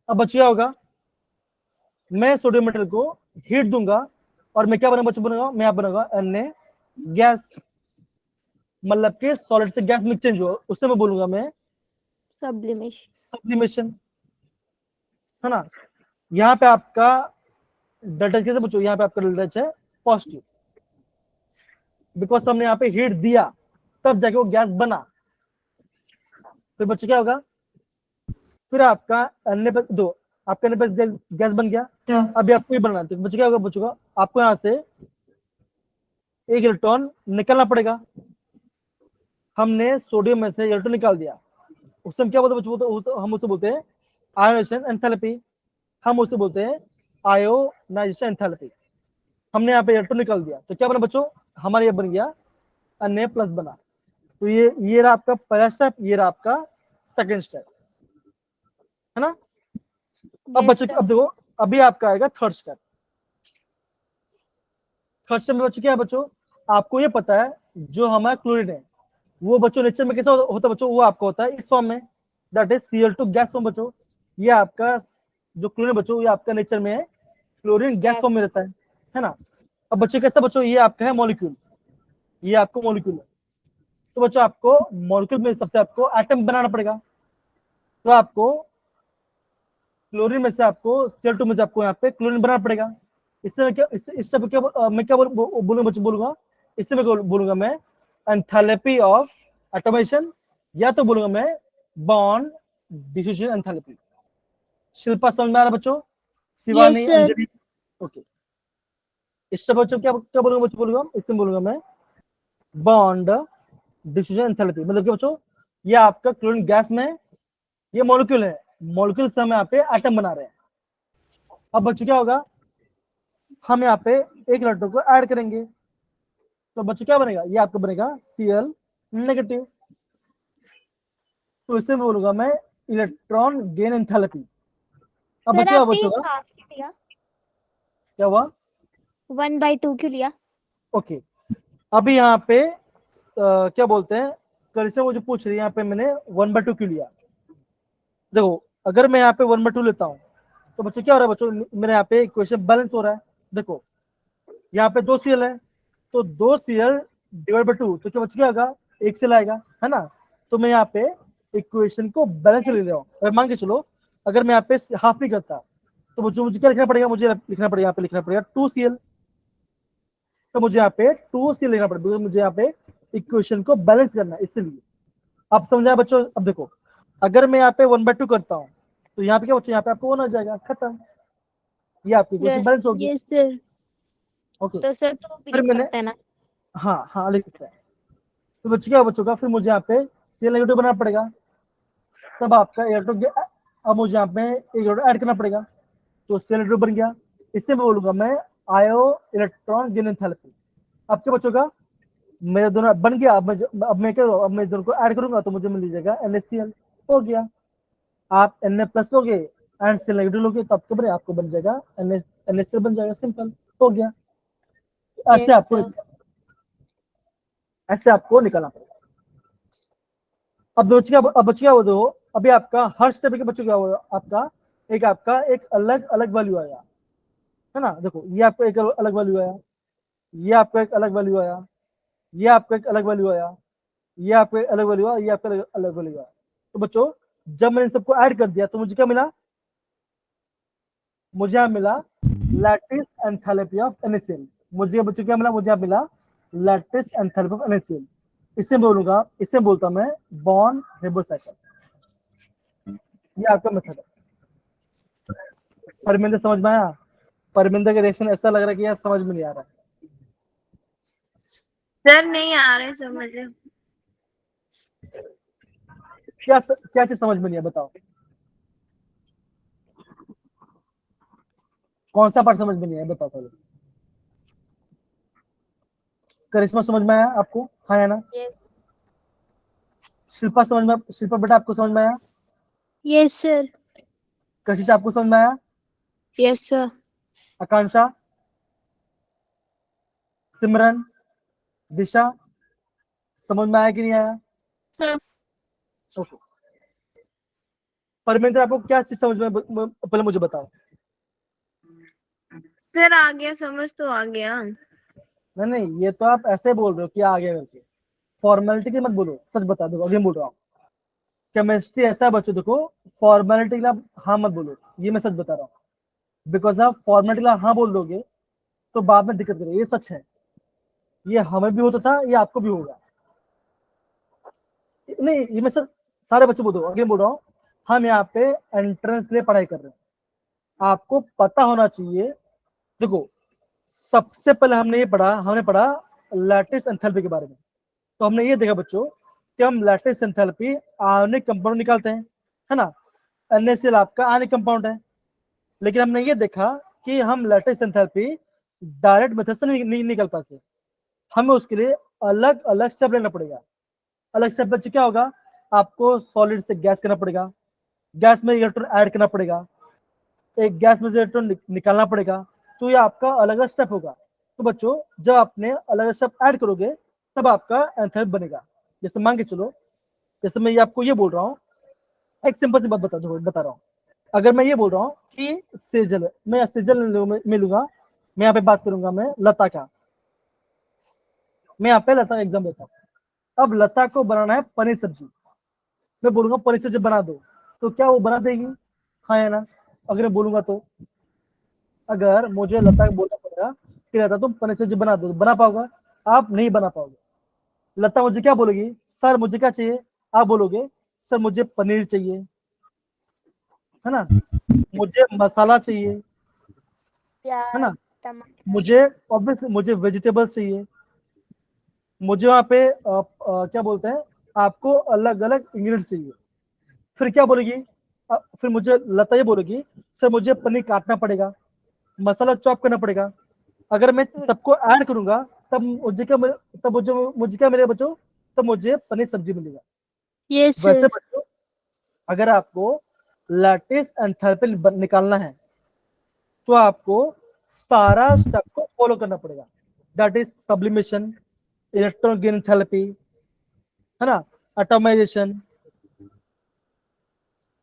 अब बच क्या होगा, मैं सोडियम मेटल को हीट दूंगा और मैं क्या बना बच्चों बनाऊंगा, मैं यहाँ बनाऊंगा Na गैस, मतलब कि सॉलिड से गैस में चेंज हो, उससे मैं बोलूंगा मैं सब्लिमेशन। सब्लिमेशन, है ना। यहाँ पे आपका डेल्टा कैसे बच्चों, यहाँ पे आपका डेल्टा है पॉजिटिव, बिकॉज हमने यहाँ पे हीट दिया तब जाके वो गैस बना। फिर बच्चों क्या होगा, फिर आपका Na+2 आपका Na+ गैस बन गया। So, अभी आपको ये बनना है, तो बच्चों क्या होगा, बच्चों का आपको यहाँ से एक इलेक्ट्रॉन निकलना पड़ेगा। हमने सोडियम में से इलेक्ट्रॉन निकाल दिया, उससे हम क्या बोलते हैं बच्चों, हम उसे बोलते हैं आयोनाइजेशन एंथैल्पी, हम उसे बोलते हैं आयोनाइजेशन एंथैल्पी। हमने यहाँ पे इलेक्ट्रॉन निकाल दिया तो क्या बना बच्चों, हमारे ये बन गया Na+ बना। तो ये रहा आपका पहला स्टेप, ये रहा आपका सेकंड स्टेप, है ना। अब बच्चों अब देखो, अभी आपका आएगा थर्ड स्टेप। थर्ड स्टेप में बच्चों क्या है बच्चों, आपको ये पता है जो हमारा क्लोरीन है वो बच्चों नेचर में कैसा होता है बच्चों, वो आपका होता है इस फॉर्म में, that is Cl2 gas form बच्चों। ये आपका जो क्लोरीन बच्चों, ये आपका नेचर में है क्लोरीन गैस फॉर्म में रहता है ना। अब बच्चों कैसा बच्चों, ये आपका है मॉलिक्यूल, ये आपको मॉलिक्यूल है। तो बच्चों आपको मॉलिक्यूल में सबसे आपको एटम बनाना पड़ेगा। तो आपको क्लोरीन में से आपको Cl2 में से आपको यहाँ पे क्लोरीन बनाना पड़ेगा। इससे मैं क्या, इस स्टेप क्या मैं क्या बोलूंगा बच्चों, बोलूंगा इससे मैं बोलूंगा मैं एंथैल्पी ऑफ एटोमेशन, या तो बोलूंगा मैं बॉन्ड डिफ्यूजन एंथैल्पी। शिल्पा समझ में आ रहा बच्चों, शिवानी, sir. अंजलि, ओके। इस स्टेप बच्चों क्या क्या बोलूंगा बच्चों, बोलूंगा इससे बोलूंगा मैं बॉन्ड डिफ्यूजन एंथैल्पी, मतलब क्या बच्चों, ये आपका क्लोरीन गैस में ये मॉलिक्यूल है, मॉलिक्यूल से हम यहाँ पे एटम बना रहे हैं। अब बच्चों क्या होगा, हम यहाँ पे एक इलेक्ट्रॉन को ऐड करेंगे तो बच्चों क्या बनेगा, ये आपका बनेगा Cl नेगेटिव। तो इससे बोलूंगा मैं इलेक्ट्रॉन गेन एंथैल्पी। अब बच्चों क्या बच्चों का क्या हुआ, 1/2 क्यों लिया? ओके। अभी यहाँ पे क्या बोलते हैं, करिश्मा मुझे पूछ रही है यहाँ पे मैंने 1/2 क्यों लिया। देखो अगर मैं यहाँ पे 1/2 लेता हूँ तो बच्चों क्या हो रहा है बच्चों, मेरे यहाँ पे इक्वेशन बैलेंस हो रहा है। देखो यहाँ पे 2 Cl है, तो 2 Cl डिवाइड बाई 2, तो क्या बच्चों क्या होगा, 1 Cl आएगा, है ना। तो मैं यहाँ पे इक्वेशन को बैलेंस ले रहा हूँ। अगर मान के चलो अगर मैं यहाँ पे हाफ नहीं करता तो बच्चों मुझे क्या लिखना पड़ेगा, मुझे लिखना पड़ेगा यहाँ पे लिखना पड़ेगा 2 Cl। तो मुझे यहाँ पे 2 Cl लेना पड़ेगा, मुझे यहाँ पे इक्वेशन को बैलेंस करना है, इसलिए। आप समझा बच्चों। अब देखो अगर मैं यहाँ पे 1/2 करता हूँ तो यहाँ पे क्या बच्चों, यहाँ पे आपको 1 आ जाएगा, खत्म, ये आपकी इक्वेशन बैलेंस होगी। Yes sir. ओके, तो सर तो भी फिर लिख मैंने सकते हैं ना? हाँ हाँ लिख सकते हैं। तो बच्चों क्या बच्चों का, फिर मुझे यहाँ पे Cl नेगेटिव बनाना पड़ेगा, तब आपका इलेक्ट्रॉन, अब मुझे यहाँ पे एक इलेक्ट्रॉन ऐड करना पड़ेगा, तो Cl नेगेटिव बन गया। इससे मैं बोलूंगा मैं आयो इलेक्ट्रॉन गेन एंथैल्पी। अब क्या बच्चों का, मेरे दोनों बन गया। अब मैं क्या करूँ, अब मैं दोनों को ऐड करूंगा तो मुझे मिल जाएगा NaCl, हो गया। आप Na+ लोगे एंड Cl नेगेटिव लोगे तो आपको बने, आपको बन जाएगा NaCl बन जाएगा, सिंपल, हो गया। ऐसे आपको निकालना पड़ेगा। अब बच्चे क्या होते हो, अभी आपका हर स्टेप के बच्चों क्या होगा, आपका एक अलग अलग वैल्यू आया, है ना। देखो ये आपको एक अलग वैल्यू आया, ये आपका एक अलग वैल्यू आया, ये आपका एक अलग वैल्यू आया, ये आपका एक अलग वैल्यू आया, ये आपका अलग वैल्यू आया। तो बच्चों जब मैंने इन सबको ऐड कर दिया तो मुझे क्या मिला, मुझे यहाँ मिला लैटिस एंथैल्पी ऑफ NaCl। मुझे बच्चों क्या मिला, मुझे यहाँ मिला लैटिस एंथैल्पी ऑफ NaCl। इससे बोलूंगा, इससे बोलता मैं बॉन्ड हेबर साइकिल। ये आपका मेथड है। परमिंदर समझ में आया? परमिंदर का रिएक्शन ऐसा लग रहा है कि यार समझ में नहीं आ रहा है। सर नहीं आ रहे समझ। क्या चीज समझ में नहीं है, बताओ। कौन सा पार्ट समझ में नहीं आया बताओ पहले। करिश्मा समझ में आया आपको? हाँ या ना? Yes. शिल्पा समझ में, शिल्पा बेटा आपको समझ में आया? Yes, sir. कशिश आपको समझ में आया? Yes, sir. आकांक्षा, सिमरन, दिशा, समझ में आया कि नहीं आया? Sir. ओके। परमिंदर आपको क्या चीज समझ में, पहले मुझे बताओ। सर आ गया, समझ तो आ गया। नहीं नहीं, ये तो आप ऐसे बोल रहे हो कि आ गया करके, फॉर्मेलिटी की मत बोलो, सच बता दो, अगेन बोल रहा हूँ। केमिस्ट्री ऐसा है बच्चों, देखो फॉर्मेलिटी के लिए आप हाँ मत बोलो, ये मैं सच बता रहा हूँ। बिकॉज आप फॉर्मेलिटी के लिए हाँ बोल दोगे तो बाद में दिक्कत करेगी, ये सच है। ये हमें भी होता था, ये आपको भी होगा। नहीं ये मैं सर सारे बच्चे बोल दो, अगेन बोल रहा हूँ, हम यहाँ पे एंट्रेंस के लिए पढ़ाई कर रहे हैं, आपको पता होना चाहिए। देखो सबसे पहले हमने पढ़ा लैटिस एंथैल्पी के बारे में। तो हमने ये देखा बच्चों कि हम लैटिस एंथैल्पी आयनिक कंपाउंड निकालते हैं, है ना। NaCl आपका आयनिक कंपाउंड है, लेकिन हमने ये देखा कि हम लैटिस एंथैल्पी डायरेक्ट मेथड से नहीं निकल पाते, हमें उसके लिए अलग अलग स्टेप लेना पड़ेगा। अलग स्टेप बच्चे क्या होगा, आपको सॉलिड से गैस करना पड़ेगा, गैस में इलेक्ट्रॉन ऐड करना पड़ेगा, एक गैस में से इलेक्ट्रॉन निकालना पड़ेगा। तो ये आपका अलग अलग स्टेप होगा। तो बच्चों जब आपने अलग अलग स्टेप ऐड करोगे तब आपका एंथैल्पी बनेगा। जैसे मान के चलो, जैसे मैं ये आपको ये बोल रहा हूँ, एक सिंपल सी बात बता रहा हूँ। अगर मैं ये बोल रहा हूँ कि सेजल, मैं सेजल में लूंगा, मैं यहाँ पे बात करूंगा मैं लता का, मैं यहाँ पे लता का एग्जाम देता हूँ। अब लता को बनाना है पनीर सब्जी, मैं बोलूंगा पनीर सब्जी बना दो, तो क्या वो बना देगी? हाँ या ना? अगर मैं बोलूंगा तो, अगर मुझे लता को बोलना पड़ेगा कि लता तुम पनीर सब्जी बना दो, बना पाओगे? आप नहीं बना पाओगे। लता मुझे क्या बोलेगी, सर मुझे क्या चाहिए? आप बोलोगे सर मुझे पनीर चाहिए, है ना, मुझे मसाला चाहिए, है ना, प्याज, टमाटर। मुझे ऑब्वियसली मुझे वेजिटेबल्स चाहिए, मुझे वहाँ पे क्या बोलते हैं, आपको अलग अलग इंग्रेडिएंट्स चाहिए। फिर क्या बोलेगी, फिर मुझे लता ये बोलेगी सर मुझे पनीर काटना पड़ेगा, मसाला चॉप करना पड़ेगा। अगर मैं सबको ऐड करूंगा तब मुझे क्या तब मुझे क्या मिलेगा बच्चों, तब मुझे पनीर सब्जी मिलेगा। Yes, sir. वैसे बच्चों अगर आपको लैटिस एंथैल्पी निकालना है तो आपको सारा स्टेप को फॉलो करना पड़ेगा। That is sublimation, electron gain enthalpy, है ना, atomisation,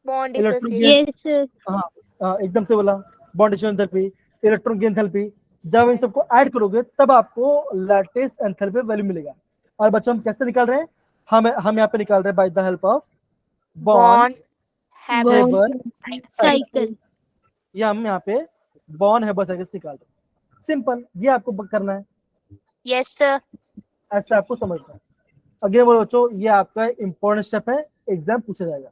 bond electron gain, Yes, sir. हाँ एकदम से बोला, bond enthalpy, electron gain enthalpy. जब इन सबको ऐड करोगे तब आपको लैटिस एंथैल्पी वैल्यू मिलेगा। और बच्चों हम कैसे निकाल रहे हैं, हम यहाँ पे निकाल रहे हैं बाय द हेल्प ऑफ बॉन्ड हेबर साइकिल। Cycle. ये हम यहाँ पे बॉन्ड हेबर साइकिल निकाल रहे हैं। सिंपल, ये आपको करना है, यस सर। ऐसे आपको समझना है। अगेन बोलो बच्चों, ये आपका इंपॉर्टेंट स्टेप है, एग्जाम पूछा जाएगा,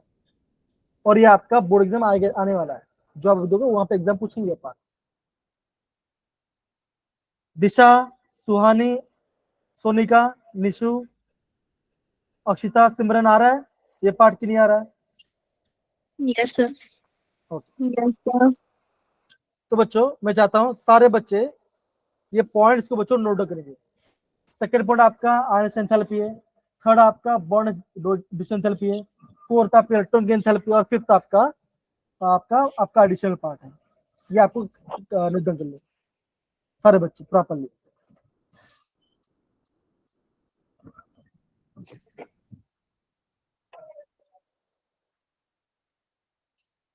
और ये आपका बोर्ड एग्जाम आने वाला है, जो आप दोगे वहां पे एग्जाम पूछेंगे पार्ट। दिशा, सुहानी, सोनिका, निशु, अक्षिता, सिमरन आ रहा है ये पार्ट की नहीं आ रहा है? Yes, sir. Yes sir. तो बच्चों मैं चाहता हूं सारे बच्चे ये पॉइंट्स को बच्चों नोट डाउन करेंगे। सेकंड पॉइंट आपका आयन एंथैल्पी है, थर्ड आपका बॉन्ड डिस्ट्रीब्यूशन एंथैल्पी है, फोर्थ आपका इलेक्ट्रॉन गेन एंथैल्पी, और फिफ्थ आपका आपका आपका एडिशनल पार्ट है। ये आपको नोट डाउन कर लो सारे बच्चे प्रॉपरली।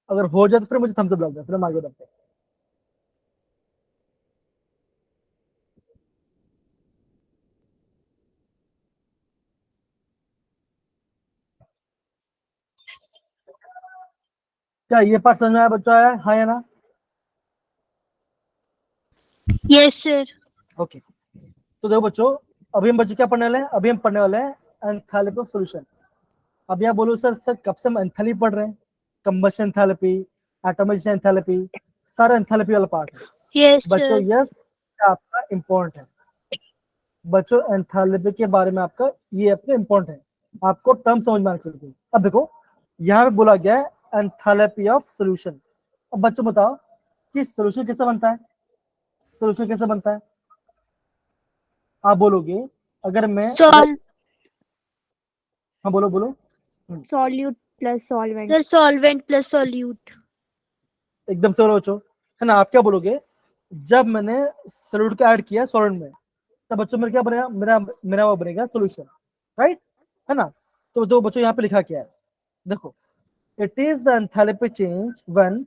अगर हो जाए तो फिर मुझे थम्स अप लग जाए, फिर हम आगे बढ़ते हैं। क्या ये पार्ट समझ में आया बच्चा? आया हाँ या ना? Yes, sir. ओके तो देखो बच्चों, अभी हम बच्चे क्या पढ़ने वाले हैं, अभी हम पढ़ने वाले हैं एंथैल्पी ऑफ सॉल्यूशन। अब यहाँ बोलो सर कब से हम एंथैल्पी पढ़ रहे हैं, कंबशन एंथैल्पी, एटमाइजेशन एंथैल्पी, सारा एंथैल्पी वाला पार्ट है Yes, बच्चों। sir. यस आपका इम्पोर्टेंट है बच्चों, एंथैल्पी के बारे में आपका ये आपका इम्पोर्टेंट है, आपको टर्म समझ में आना चाहिए। अब देखो यहाँ पे बोला गया है एंथैल्पी ऑफ सॉल्यूशन। अब बच्चों बताओ कि सोल्यूशन कैसे बनता है, सोल्यूशन कैसे बनता है। आप बोलोगे अगर मैं सॉल्व हाँ बोलो बोलो। Solute plus solvent. Sir solvent plus solute. एकदम से बोलो बच्चों, है ना। आप क्या बोलोगे, जब मैंने सॉल्यूट को ऐड किया सॉल्वेंट में, तब बच्चों मेरा क्या बनेगा, मेरा मेरा वो बनेगा सोल्यूशन, राइट, है ना। तो जो बच्चों यहाँ पे लिखा क्या है, देखो, it is the enthalpy change when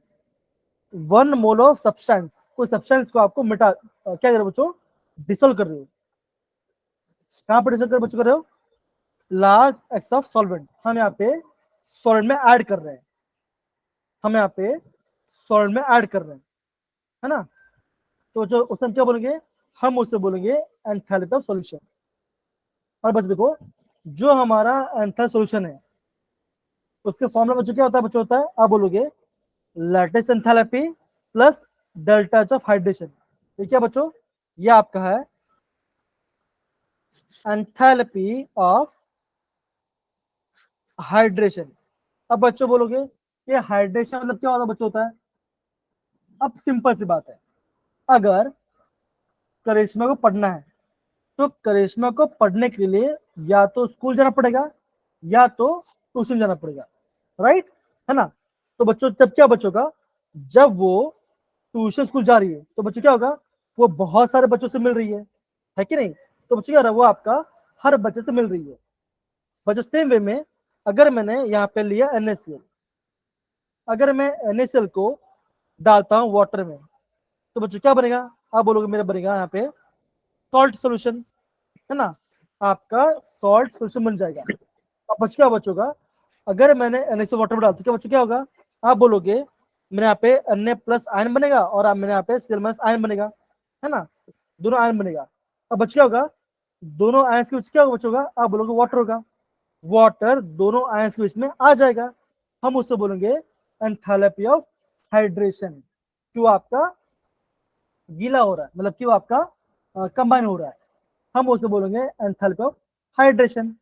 1 mole of substance, कोई सब्सटेंस को आपको मिटा क्या कर रहे हो बच्चों, डिसोल्व कर रहे हो। कहाँ पर डिसोल्व कर बच्चों कर रहे हो, लार्ज एक्स ऑफ सॉल्वेंट, हम यहाँ पे सॉल्वेंट में ऐड कर रहे हैं, हम यहाँ पे सॉल्वेंट में ऐड कर रहे हैं, है ना। तो जो उसे हम क्या बोलेंगे, हम उसे बोलेंगे एंथैल्पी ऑफ सॉल्यूशन। और बच्चों देखो, जो हमारा एंथैल्पी सॉल्यूशन है उसके फॉर्मूला बच्चों क्या होता है, बच्चों होता है, आप बोलोगे lattice enthalpy plus delta H of hydration. ये क्या बच्चों, ये आपका है एंथैल्पी ऑफ हाइड्रेशन। अब बच्चों बोलोगे ये हाइड्रेशन मतलब क्या होता है बच्चों, होता है, अब सिंपल सी बात है, अगर करिश्मा को पढ़ना है तो करिश्मा को पढ़ने के लिए या तो स्कूल जाना पड़ेगा या तो ट्यूशन जाना पड़ेगा, राइट, है ना। तो बच्चों तब क्या बच्चों का, जब वो ट्यूशन स्कूल जा रही है तो बच्चों क्या होगा, वो बहुत सारे बच्चों से मिल रही है कि नहीं। तो बच्चों क्या रहा, वो आपका हर बच्चे से मिल रही है। बच्चों सेम वे में अगर मैंने यहाँ पे लिया NaCl, अगर मैं NaCl को डालता हूँ वाटर में तो बच्चों क्या बनेगा, आप बोलोगे मेरा बनेगा यहाँ पे सॉल्ट सोल्यूशन, है ना, आपका सॉल्ट सोल्यूशन बन जाएगा। अब बच क्या बचोगा, अगर मैंने NaCl वाटर में डालता क्या बच्चों क्या होगा, आप बोलोगे मेरे यहाँ पे Na प्लस आयन बनेगा और आप मेरे यहाँ पे Cl माइनस आयन बनेगा, है ना, दोनों आयन बनेगा। अब बच क्या होगा, दोनों आयन के बीच क्या होगा बचोगा, आप बोलोगे वाटर होगा, वाटर दोनों आयन के बीच में आ जाएगा, हम उससे बोलेंगे एंथैल्पी ऑफ हाइड्रेशन। क्यों आपका गीला हो रहा है, मतलब क्यों आपका कंबाइन हो रहा है, हम उसे बोलेंगे एंथैल्पी ऑफ हाइड्रेशन।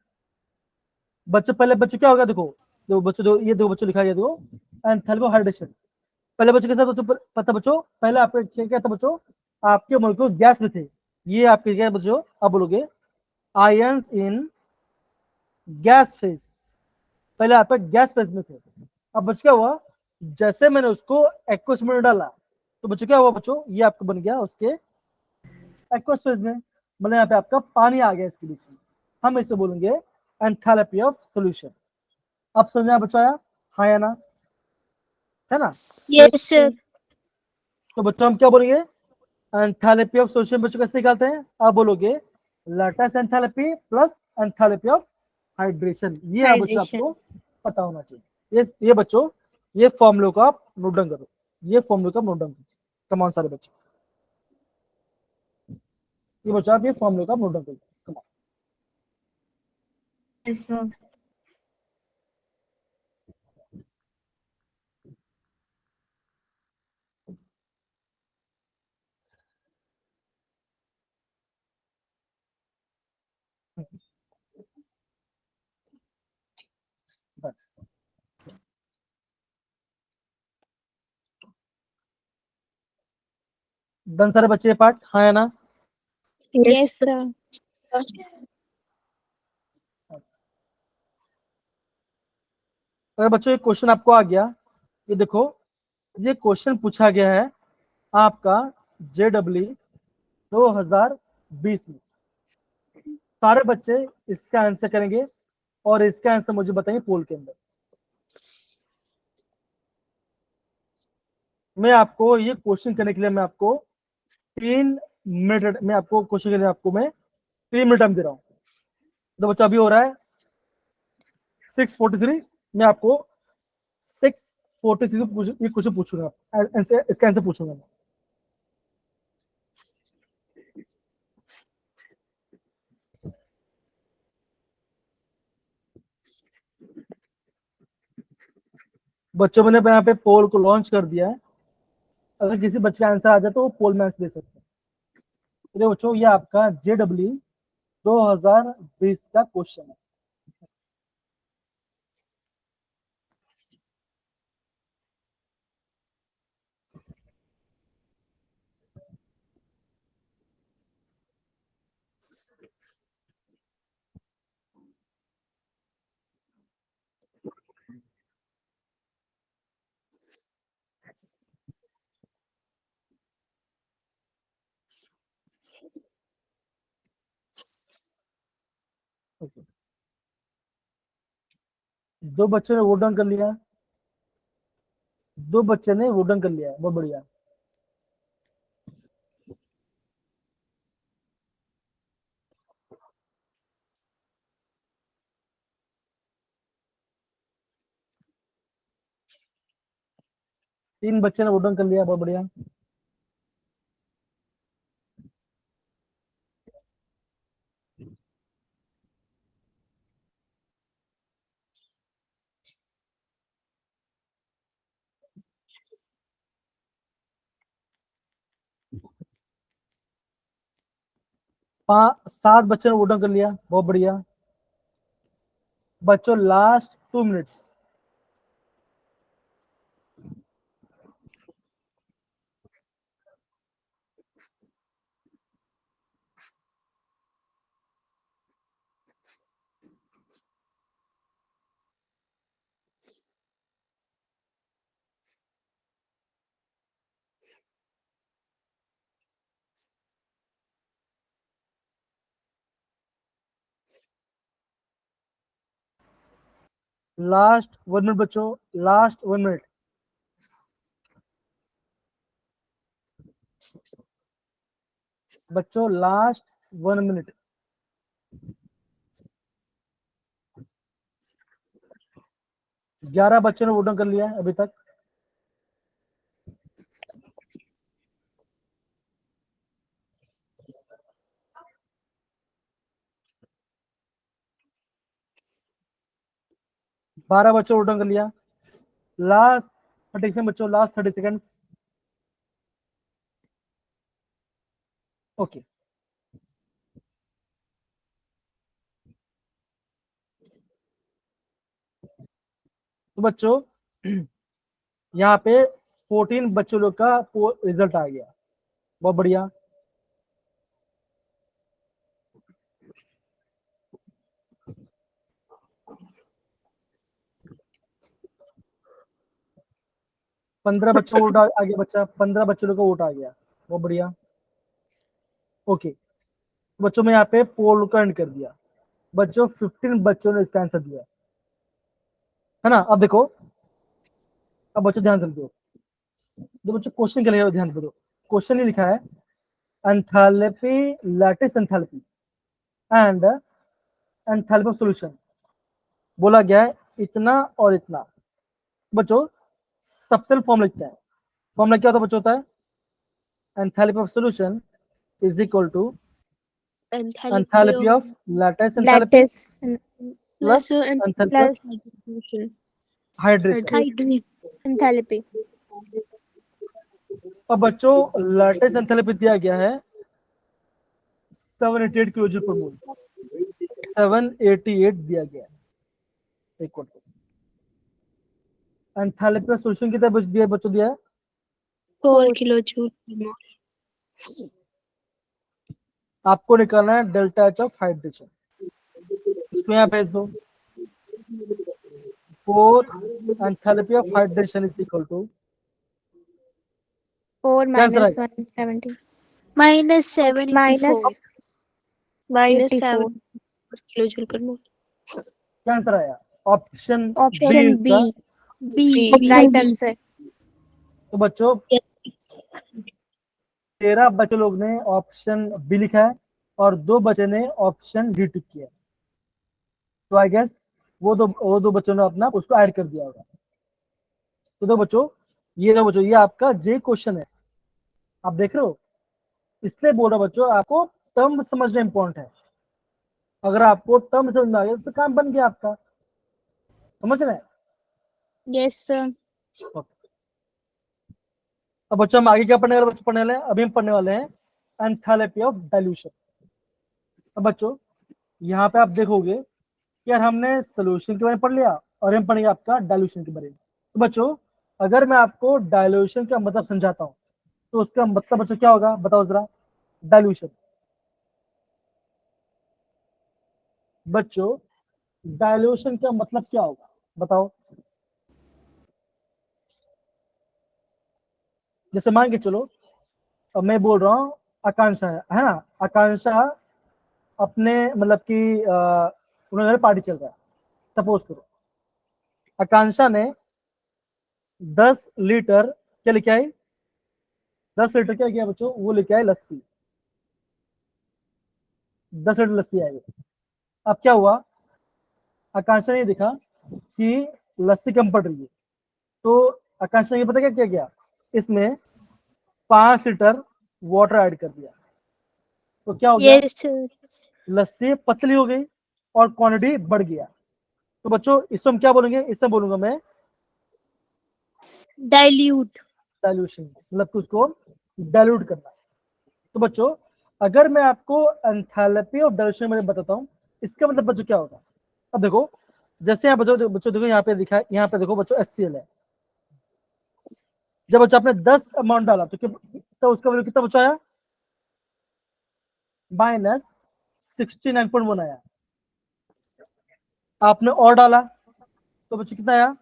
बच्चों पहले बच्चों क्या होगा, देखो दो बच्चों, दो ये दो बच्चों लिखा गया, देखो एंथैल्पी ऑफ हाइड्रेशन। पहले बच्चों के साथ बच्चों पता बच्चों, पहले आपके क्या था बच्चों, आपके मॉलिक्यूल गैस में थे, ये आपके क्या बच्चों, आप बोलोगे आयंस इन गैस फेज, पहले आपका गैस फेज में थे। अब बच्चों क्या हुआ, जैसे मैंने उसको एक्वस में डाला तो बच्चों क्या हुआ बच्चों, ये आपको बन गया उसके एक्वस फेज में, मतलब यहाँ पे आपका पानी आ गया इसके बीच में, हम इसे बोलेंगे एंथैल्पी ऑफ सॉल्यूशन। अब समझा बच्चों आया, हाँ या ना, है ना। Yes sir. तो बच्चों हम क्या बोलेंगे, एंथैल्पी ऑफ सॉल्यूशन बच्चों कैसे निकालते हैं, आप बोलोगे lattice enthalpy plus enthalpy of hydration, ये आप बच्चों Hydration. आपको पता होना चाहिए। ये बच्चों, ये फॉर्मूले को आप नोट डाउन करो, ये फॉर्मूले को नोट डाउन कीजिए, कमान सारे बच्चे, ये बच्चों आप ये फॉर्मूले का नोट डाउन करो, कमान। Yes, sir. डन सारे बच्चे ये पार्ट, हाँ या ना। Yes, sir. अगर बच्चों ये क्वेश्चन आपको आ गया, ये देखो, ये क्वेश्चन पूछा गया है आपका JEE 2020 में, सारे बच्चे इसका आंसर करेंगे और इसका आंसर मुझे बताएंगे पोल के अंदर। मैं आपको ये क्वेश्चन करने के लिए मैं आपको 3 मिनट में आपको क्वेश्चन के लिए आपको मैं 3 मिनट टाइम दे रहा हूँ। तो बच्चा अभी हो रहा है 6:43, मैं आपको 6:46 ये क्वेश्चन पूछूंगा, इसका आंसर पूछूंगा मैं। बच्चों मैंने यहाँ पे पोल को लॉन्च कर दिया है, अगर किसी बच्चे का आंसर आ जाए तो वो पोल में आंसर दे सकते हैं। तो बच्चों ये आपका JEE 2020 का क्वेश्चन है। दो बच्चों ने वोट डाउन कर लिया, दो बच्चे ने वोट डाउन कर लिया, बहुत बढ़िया। तीन बच्चे ने वोट डाउन कर लिया, बहुत बढ़िया। सात बच्चों ने वोट डाउन कर लिया, बहुत बढ़िया। बच्चों लास्ट 2 मिनट्स। लास्ट 1 मिनट बच्चों, लास्ट 1 मिनट। बच्चों लास्ट 1 मिनट। 11 बच्चों ने वोट डाउन कर लिया है अभी तक। बारह बच्चों वोट डाउन कर लिया। लास्ट 30 सेकंड बच्चों, लास्ट 30 सेकंड्स। ओके, तो बच्चों यहाँ पे 14 बच्चों लोग का रिजल्ट आ गया, बहुत बढ़िया। पंद्रह बच्चों वोट आ गया बच्चा, 15 बच्चों लोग का वोट आ गया, बहुत बढ़िया। ओके, बच्चों में यहाँ पे पोल को एंड कर दिया। बच्चों 15 बच्चों ने इसका आंसर दिया है ना। अब देखो, अब बच्चों ध्यान से दो, जो बच्चों क्वेश्चन के लिए ध्यान दो। क्वेश्चन ही लिखा है enthalpy, lattice enthalpy and enthalpy of solution. बोला गया है इतना और इतना। बच्चों सबसे फॉर्म लिखते हैं। फॉर्मूला क्या होता है बच्चों? होता है enthalpy of solution is equal to enthalpy of lattice enthalpy lattice plus enthalpy of plus hydration. enthalpy. अब बच्चों लैटिस एंथैल्पी दिया गया है 788 किलो जूल पर मोल, 788 दिया गया है। एक एंथैल्पी ऑफ सॉल्यूशन कितना दिया बच्चों? दिया है 4 किलोजूल per mole। आपको निकालना है डेल्टा एच ऑफ हाइड्रेशन। इसको यहाँ भेज दो। 4 enthalpy of hydration is equal to 4 क्या आंसर minus आएगा? 170 -784 minus -7 84. Kilojoule per mole। क्या आंसर आया? Option B Option B. B। Right answer. तो बच्चों 13 बच्चे लोग ने ऑप्शन बी लिखा है और 2 बच्चे ने ऑप्शन डी टिक किया। तो आई गेस वो दो बच्चों ने अपना उसको ऐड कर दिया होगा। तो दो बच्चों ये आपका जे क्वेश्चन है, आप देख रहे हो। इसलिए बोल रहा बच्चों आपको टर्म समझना इंपॉर्टेंट है। अगर आपको टर्म समझ में आ गया तो काम बन गया आपका, समझ रहे हैं? Yes, sir. अब बच्चों हम आगे क्या पढ़ने वाले? बच्चों पढ़ने वाले हैं, अभी हम पढ़ने वाले हैं एंथैल्पी ऑफ डाइल्यूशन। अब बच्चों यहाँ पे आप देखोगे कि यार हमने सोल्यूशन के बारे में पढ़ लिया और हम पढ़ेंगे आपका डाइल्यूशन के बारे में। तो बच्चों अगर मैं आपको डाइल्यूशन का मतलब समझाता हूँ तो उसका मतलब बच्चों क्या होगा? बताओ जरा। डाइल्यूशन बच्चों, डाइल्यूशन का मतलब क्या होगा बताओ? जैसे मान के चलो, अब मैं बोल रहा हूँ आकांक्षा है ना, आकांक्षा अपने मतलब कि उन्होंने पार्टी चल रहा है, सपोज करो। आकांक्षा ने 10 लीटर क्या लेके आई, 10 लीटर क्या किया बच्चों, वो लेके आई लस्सी, 10 लीटर लस्सी आई। अब क्या हुआ, आकांक्षा ने देखा कि लस्सी कम पड़ रही है, तो आकांक्षा ने पता क्या किया गया, इसमें 5 लीटर वाटर ऐड कर दिया, तो क्या हो गया, Yes, sir. लस्सी पतली हो गई और क्वांटिटी बढ़ गया। तो बच्चों इसको हम क्या बोलेंगे, इससे बोलूंगा मैं Dilute. डाइल्यूशन, मतलब कि उसको डाइल्यूट करना। तो बच्चों अगर मैं आपको एंथैल्पी ऑफ डाइल्यूशन में बताता हूँ, इसका मतलब बच्चों क्या होगा। अब देखो जैसे यहाँ बच्चों देखो यहाँ पे दिखा है, यहाँ पे देखो बच्चों HCl है। जब बच्चा आपने 10 अमाउंट डाला तो उसका वैल्यू कितना बचा आया, -69.1 आया। आपने और डाला तो बच्चों कितना आया,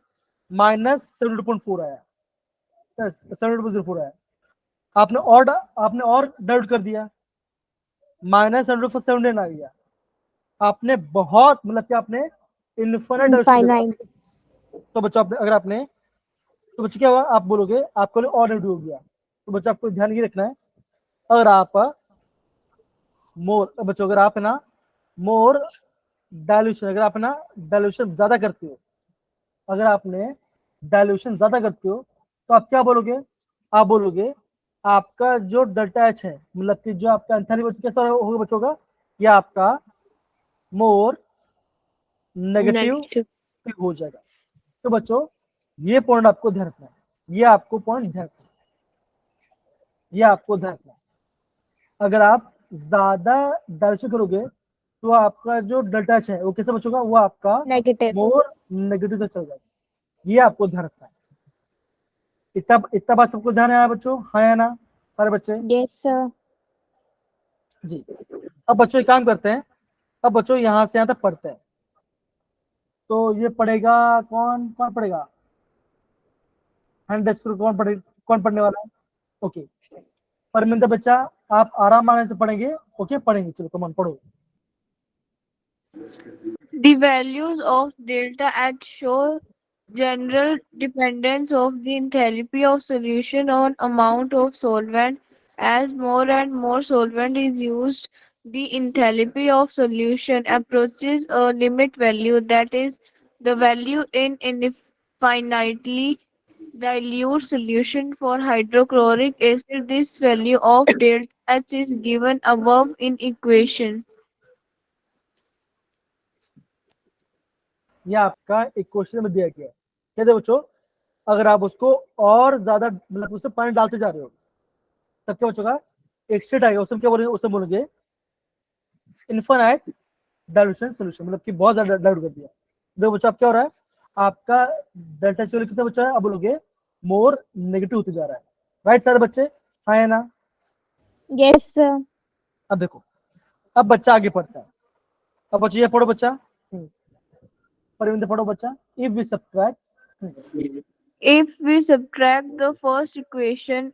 -72.4 आया, 72.04 आया। आपने और डाइल्यूट कर दिया, -7.7 आ गया। आपने बहुत मतलब कि आपने इनफिनिट Infinite. तो बच्चों अगर आपने तो बच्चों क्या हुआ, आप बोलोगे आपको और डाइल्यूट हो गया। तो बच्चों आपको ध्यान ये रखना है, अगर आप बच्चों अगर आप है ना मोर डाइल्यूशन, अगर आप ना डाइल्यूशन ज्यादा करते हो, अगर आपने डाइल्यूशन ज्यादा करते हो तो आप क्या बोलोगे, आप बोलोगे आपका जो डेल्टा एच है, मतलब कि जो आपका एंथैल्पी बच्चों कैसा होगा बच्चों का, ये आपका मोर नेगेटिव Negative. हो जाएगा। तो बच्चों ये पॉइंट आपको ध्यान रखना है, ये आपको पॉइंट ध्यान रखना है, ये आपको ध्यान रखना है। अगर आप ज्यादा डाइल्यूशन करोगे तो आपका जो डेल्टा एच है वो कैसे बचेगा, वो आपका Negative. मोर नेगेटिव तक चल जाएगा। ये आपको ध्यान रखना है। इतना बात सबको ध्यान आया बच्चों, हाँ या ना सारे बच्चे Yes, sir. जी। अब बच्चों एक काम करते हैं, अब बच्चों यहाँ से यहाँ तक पढ़ते हैं। तो ये पढ़ेगा कौन कौन पढ़ेगा, हैंड डेस्क कौन पढ़ने वाला है, ओके परमिंदर बच्चा आप आराम आराम से पढ़ेंगे, ओके पढ़ेंगे, चलो कमान पढ़ो। The values of delta H show general dependence of the enthalpy of solution on amount of solvent. As more and more solvent is used, the enthalpy of solution approaches a limit value, that is, the value in infinitely dilute solution for hydrochloric acid. This value of delta H is given above in equation. ये आपका एक question में दिया गया है, कहते बच्चों अगर आप उसको और ज्यादा मतलब उससे पानी डालते जा रहे हो तब क्या बचेगा, एक स्टेट आएगा, उसमें क्या बोलेंगे, उसमें बोलेंगे इनफाइनाइट डाइल्यूशन सॉल्यूशन, मतलब कि बहुत ज्यादा डाइल्यूट कर दिया। देखो बच्चों अब क्या हो रहा है, आपका डेल्टा एच कितना बचा है, अब बोलोगे मोर नेगेटिव होते जा रहा है, राइट सारे बच्चे, हाँ या ना। Yes, sir. अब देखो अब बच्चा आगे पढ़ता है, अब बच्चे ये पढ़ो बच्चा, परविंदर पढ़ो बच्चा, if we subtract If we subtract the first equation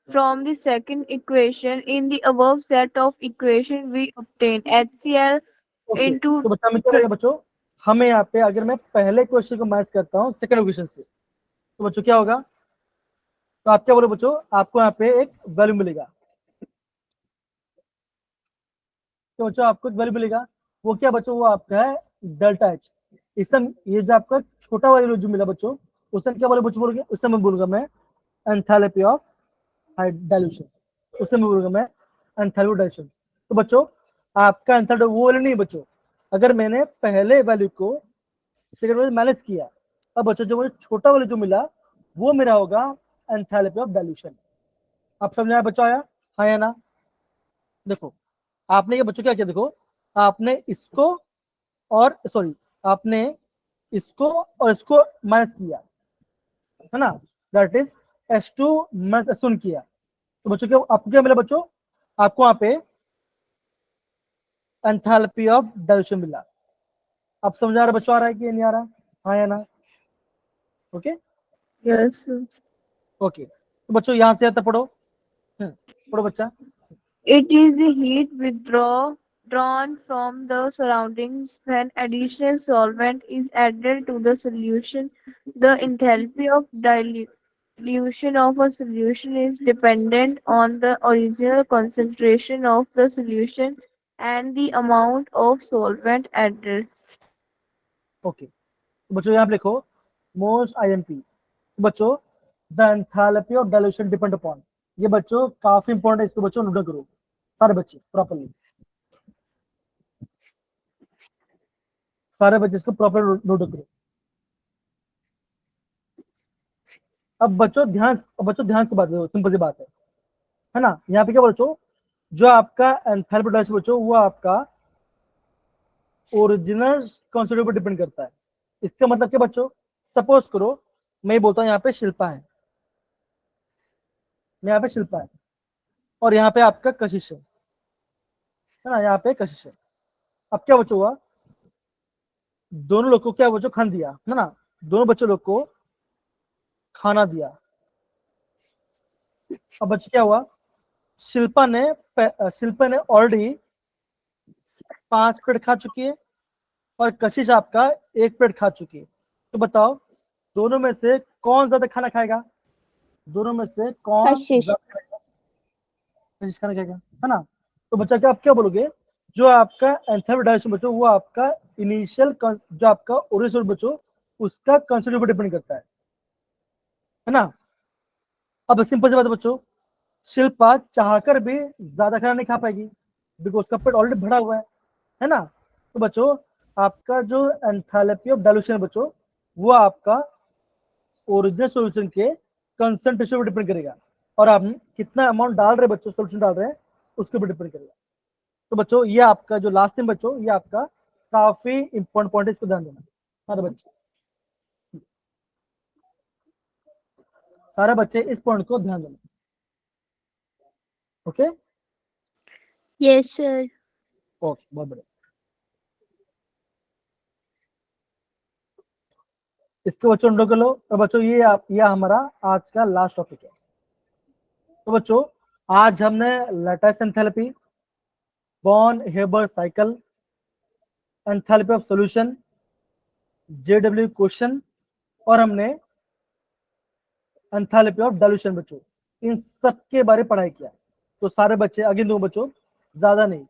from the second equation in the above set of equation, we obtain HCl okay. into तो बच्चा हमें क्या रहेगा बच्चों, हमें यहाँ पे अगर मैं पहले क्वेश्चन को मैच करता हूँ सेकंड इक्वेशन से तो बच्चों क्या होगा, तो आप क्या बोलो बच्चों, आपको यहाँ पे एक वैल्यू मिलेगा, तो बच्चों आपको एक वैल्यू मिलेगा, वो क्या बच्चों, वो आपका है डेल्टा एच। इसमें ये जो आपका छोटा वाला जो मिला बच्चों, उसमें क्या बोले बच्चों बोलोगे, उसमें मैं बोलूंगा मैं एंथैल्पी ऑफ डाइल्यूशन, उसमें मैं बोलूंगा मैं एंथैल्पी डाइल्यूशन। तो बच्चों आपका एंथैल्पी वो वाला नहीं बच्चों, अगर मैंने पहले वैल्यू को सेकंड वैल्यू माइनस किया, अब बच्चों जो मुझे छोटा वाला जो मिला वो मेरा होगा एंथैल्पी ऑफ डाइल्यूशन। आप समझ आया बच्चों, आया हाँ या ना। देखो आपने ये बच्चों क्या किया, देखो आपने इसको और सॉरी आपने इसको और इसको माइनस किया है ना, that is H2 minus H1 किया। तो बच्चों क्या आपको क्या मिला बच्चों, आपको वहां पे एंथैल्पी ऑफ डाइल्यूशन मिला। अब समझ आ रहा बच्चों, आ रहा है कि नहीं आ रहा, हाँ या ना, ओके yes. ओके। तो बच्चों यहां से आता पढ़ो, पढ़ो बच्चा। It is the heat withdrawal drawn from the surroundings when additional solvent is added to the solution. The enthalpy of dilution of a solution is dependent on the original concentration of the solution and the amount of solvent added. Okay, तो बच्चों यहाँ पे लिखो most IMP. तो बच्चों the enthalpy of dilution depend upon, ये बच्चों काफी इंपॉर्टेंट है, इसको बच्चों नोट करो सारे बच्चे प्रॉपर्ली, सारे बच्चे इसको प्रॉपर नोट करो। अब बच्चों ध्यान से बात करो, सिंपल सी बात है ना। यहाँ पे क्या बच्चों, जो आपका एंथैल्पी डाइल्यूशन बच्चों वो आपका ओरिजिनल कॉन्सेंट्रेशन पर डिपेंड करता है। इसका मतलब क्या बच्चों, सपोज करो मैं बोलता हूँ यहाँ पे शिल्पा है, यहाँ पे शिल्पा है और यहाँ पे आपका कशिश है ना, यहाँ पे कशिश है। अब क्या बच्चों हुआ, दोनों लोग को क्या बच्चों खाना दिया है ना, दोनों बच्चों लोग को खाना दिया। अब बच्चों क्या हुआ, शिल्पा ने ऑलरेडी 5 प्लेट खा चुकी है और कशिश आपका 1 प्लेट खा चुकी है। तो बताओ दोनों में से कौन ज्यादा खाना खाएगा, दोनों में से कौन कशिश। ज्यादा खाएगा, कशिश खाना खाएगा है ना। तो बच्चा क्या आप क्या बोलोगे, जो आपका एंथैल्पी डाइल्यूशन बच्चों वो आपका इनिशियल जो आपका ओरिजिनल बच्चों उसका कंसेंट्रेशन पर डिपेंड करता है ना। अब सिंपल सी बात है बच्चों, शिल्पा चाहकर भी ज्यादा खाना नहीं खा पाएगी बिकॉज उसका पेट ऑलरेडी भरा हुआ है ना। तो बच्चों आपका जो एंथैल्पी ऑफ डाइल्यूशन है बच्चों वो आपका ओरिजिनल सॉल्यूशन के कंसंट्रेशन पर डिपेंड करेगा और आप कितना अमाउंट डाल रहे बच्चों, सॉल्यूशन डाल रहे हैं उसके ऊपर डिपेंड करेगा। तो बच्चों ये आपका जो लास्ट टाइम बच्चों ये आपका काफी इंपॉर्टेंट पॉइंट है, इसको ध्यान देना सारे बच्चे, सारे बच्चे इस पॉइंट को ध्यान देना। Okay Yes, sir. ओके, बहुत बढ़िया। इसके बच्चों नोट कर लो। और बच्चों ये हमारा आज का लास्ट टॉपिक है। तो बच्चों आज हमने lattice enthalpy, Born Haber cycle, enthalpy of solution, JW question और हमने एंथैल्पी ऑफ डाइल्यूशन बच्चों इन सब के बारे में पढ़ाई किया। तो सारे बच्चे अगेन दो बच्चों, ज्यादा नहीं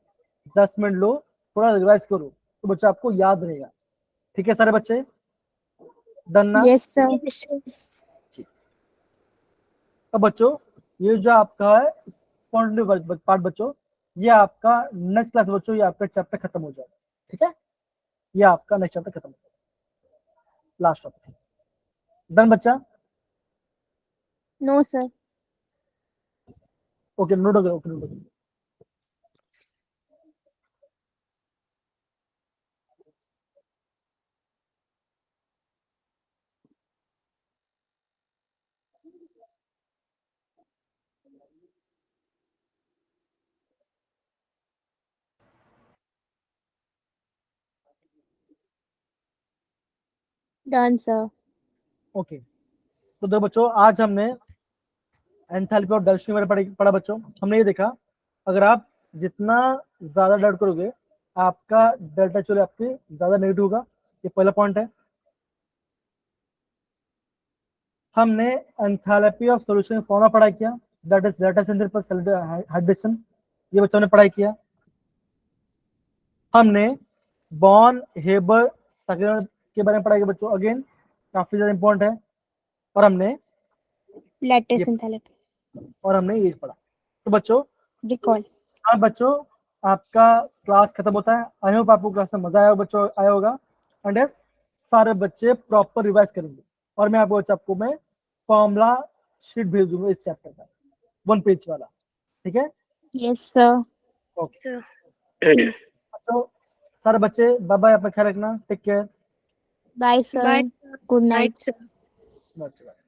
10 मिनट लो, थोड़ा रिवाइज करो तो बच्चा आपको याद रहेगा। ठीक है सारे बच्चे, डन ना। Yes, sir. Yes, sir. अब बच्चों ये जो आपका है पार्ट बच्चों ये आपका नेक्स्ट क्लास बच्चों ये आपका चैप्टर खत्म हो जाएगा। ठीक है, ये आपका नेक्स्ट चैप्टर खत्म हो जाएगा, लास्ट टॉपिक। डन बच्चा, No, sir. ओके नोट हो गया, ओके नोट हो गया। Done, sir. ओके तो दो बच्चों आज हमने एंथैल्पी ऑफ डाइल्यूशन के बारे में पढ़ा बच्चों। हमने ये देखा अगर आप जितना ज्यादा डाइल्यूट करोगे आपका डेल्टा एच आपके ज्यादा नेगेटिव होगा, ये पहला पॉइंट है। हमने एंथैल्पी ऑफ सॉल्यूशन फॉर्मूला पढ़ाई किया, दैट इज लैटिस एंथैल्पी पर सॉलिड हाइड्रेशन, ये बच्चों ने पढ़ाई किया। हमने बॉर्न हेबर साइकिल के बारे में पढ़ाई किया बच्चों, अगेन काफी ज्यादा इंपॉर्टेंट है। और हमने Lattice enthalpy. और हमने ये पढ़ा। तो बच्चों Recall. हाँ बच्चों आपका क्लास खत्म होता है। आई होप आपको क्लास में मजा आया बच्चों, आया होगा। एंड यस सारे बच्चे प्रॉपर रिवाइज करेंगे और मैं आपको मैं फॉर्मूला शीट भेज दूंगा इस चैप्टर का 1 पेज वाला। ठीक है, Yes, sir. Okay Sir. तो सारे बच्चे बाय बाय, अपना ख्याल रखना, take care, Bye, sir. Bye. Good night. Night, sir. Bye.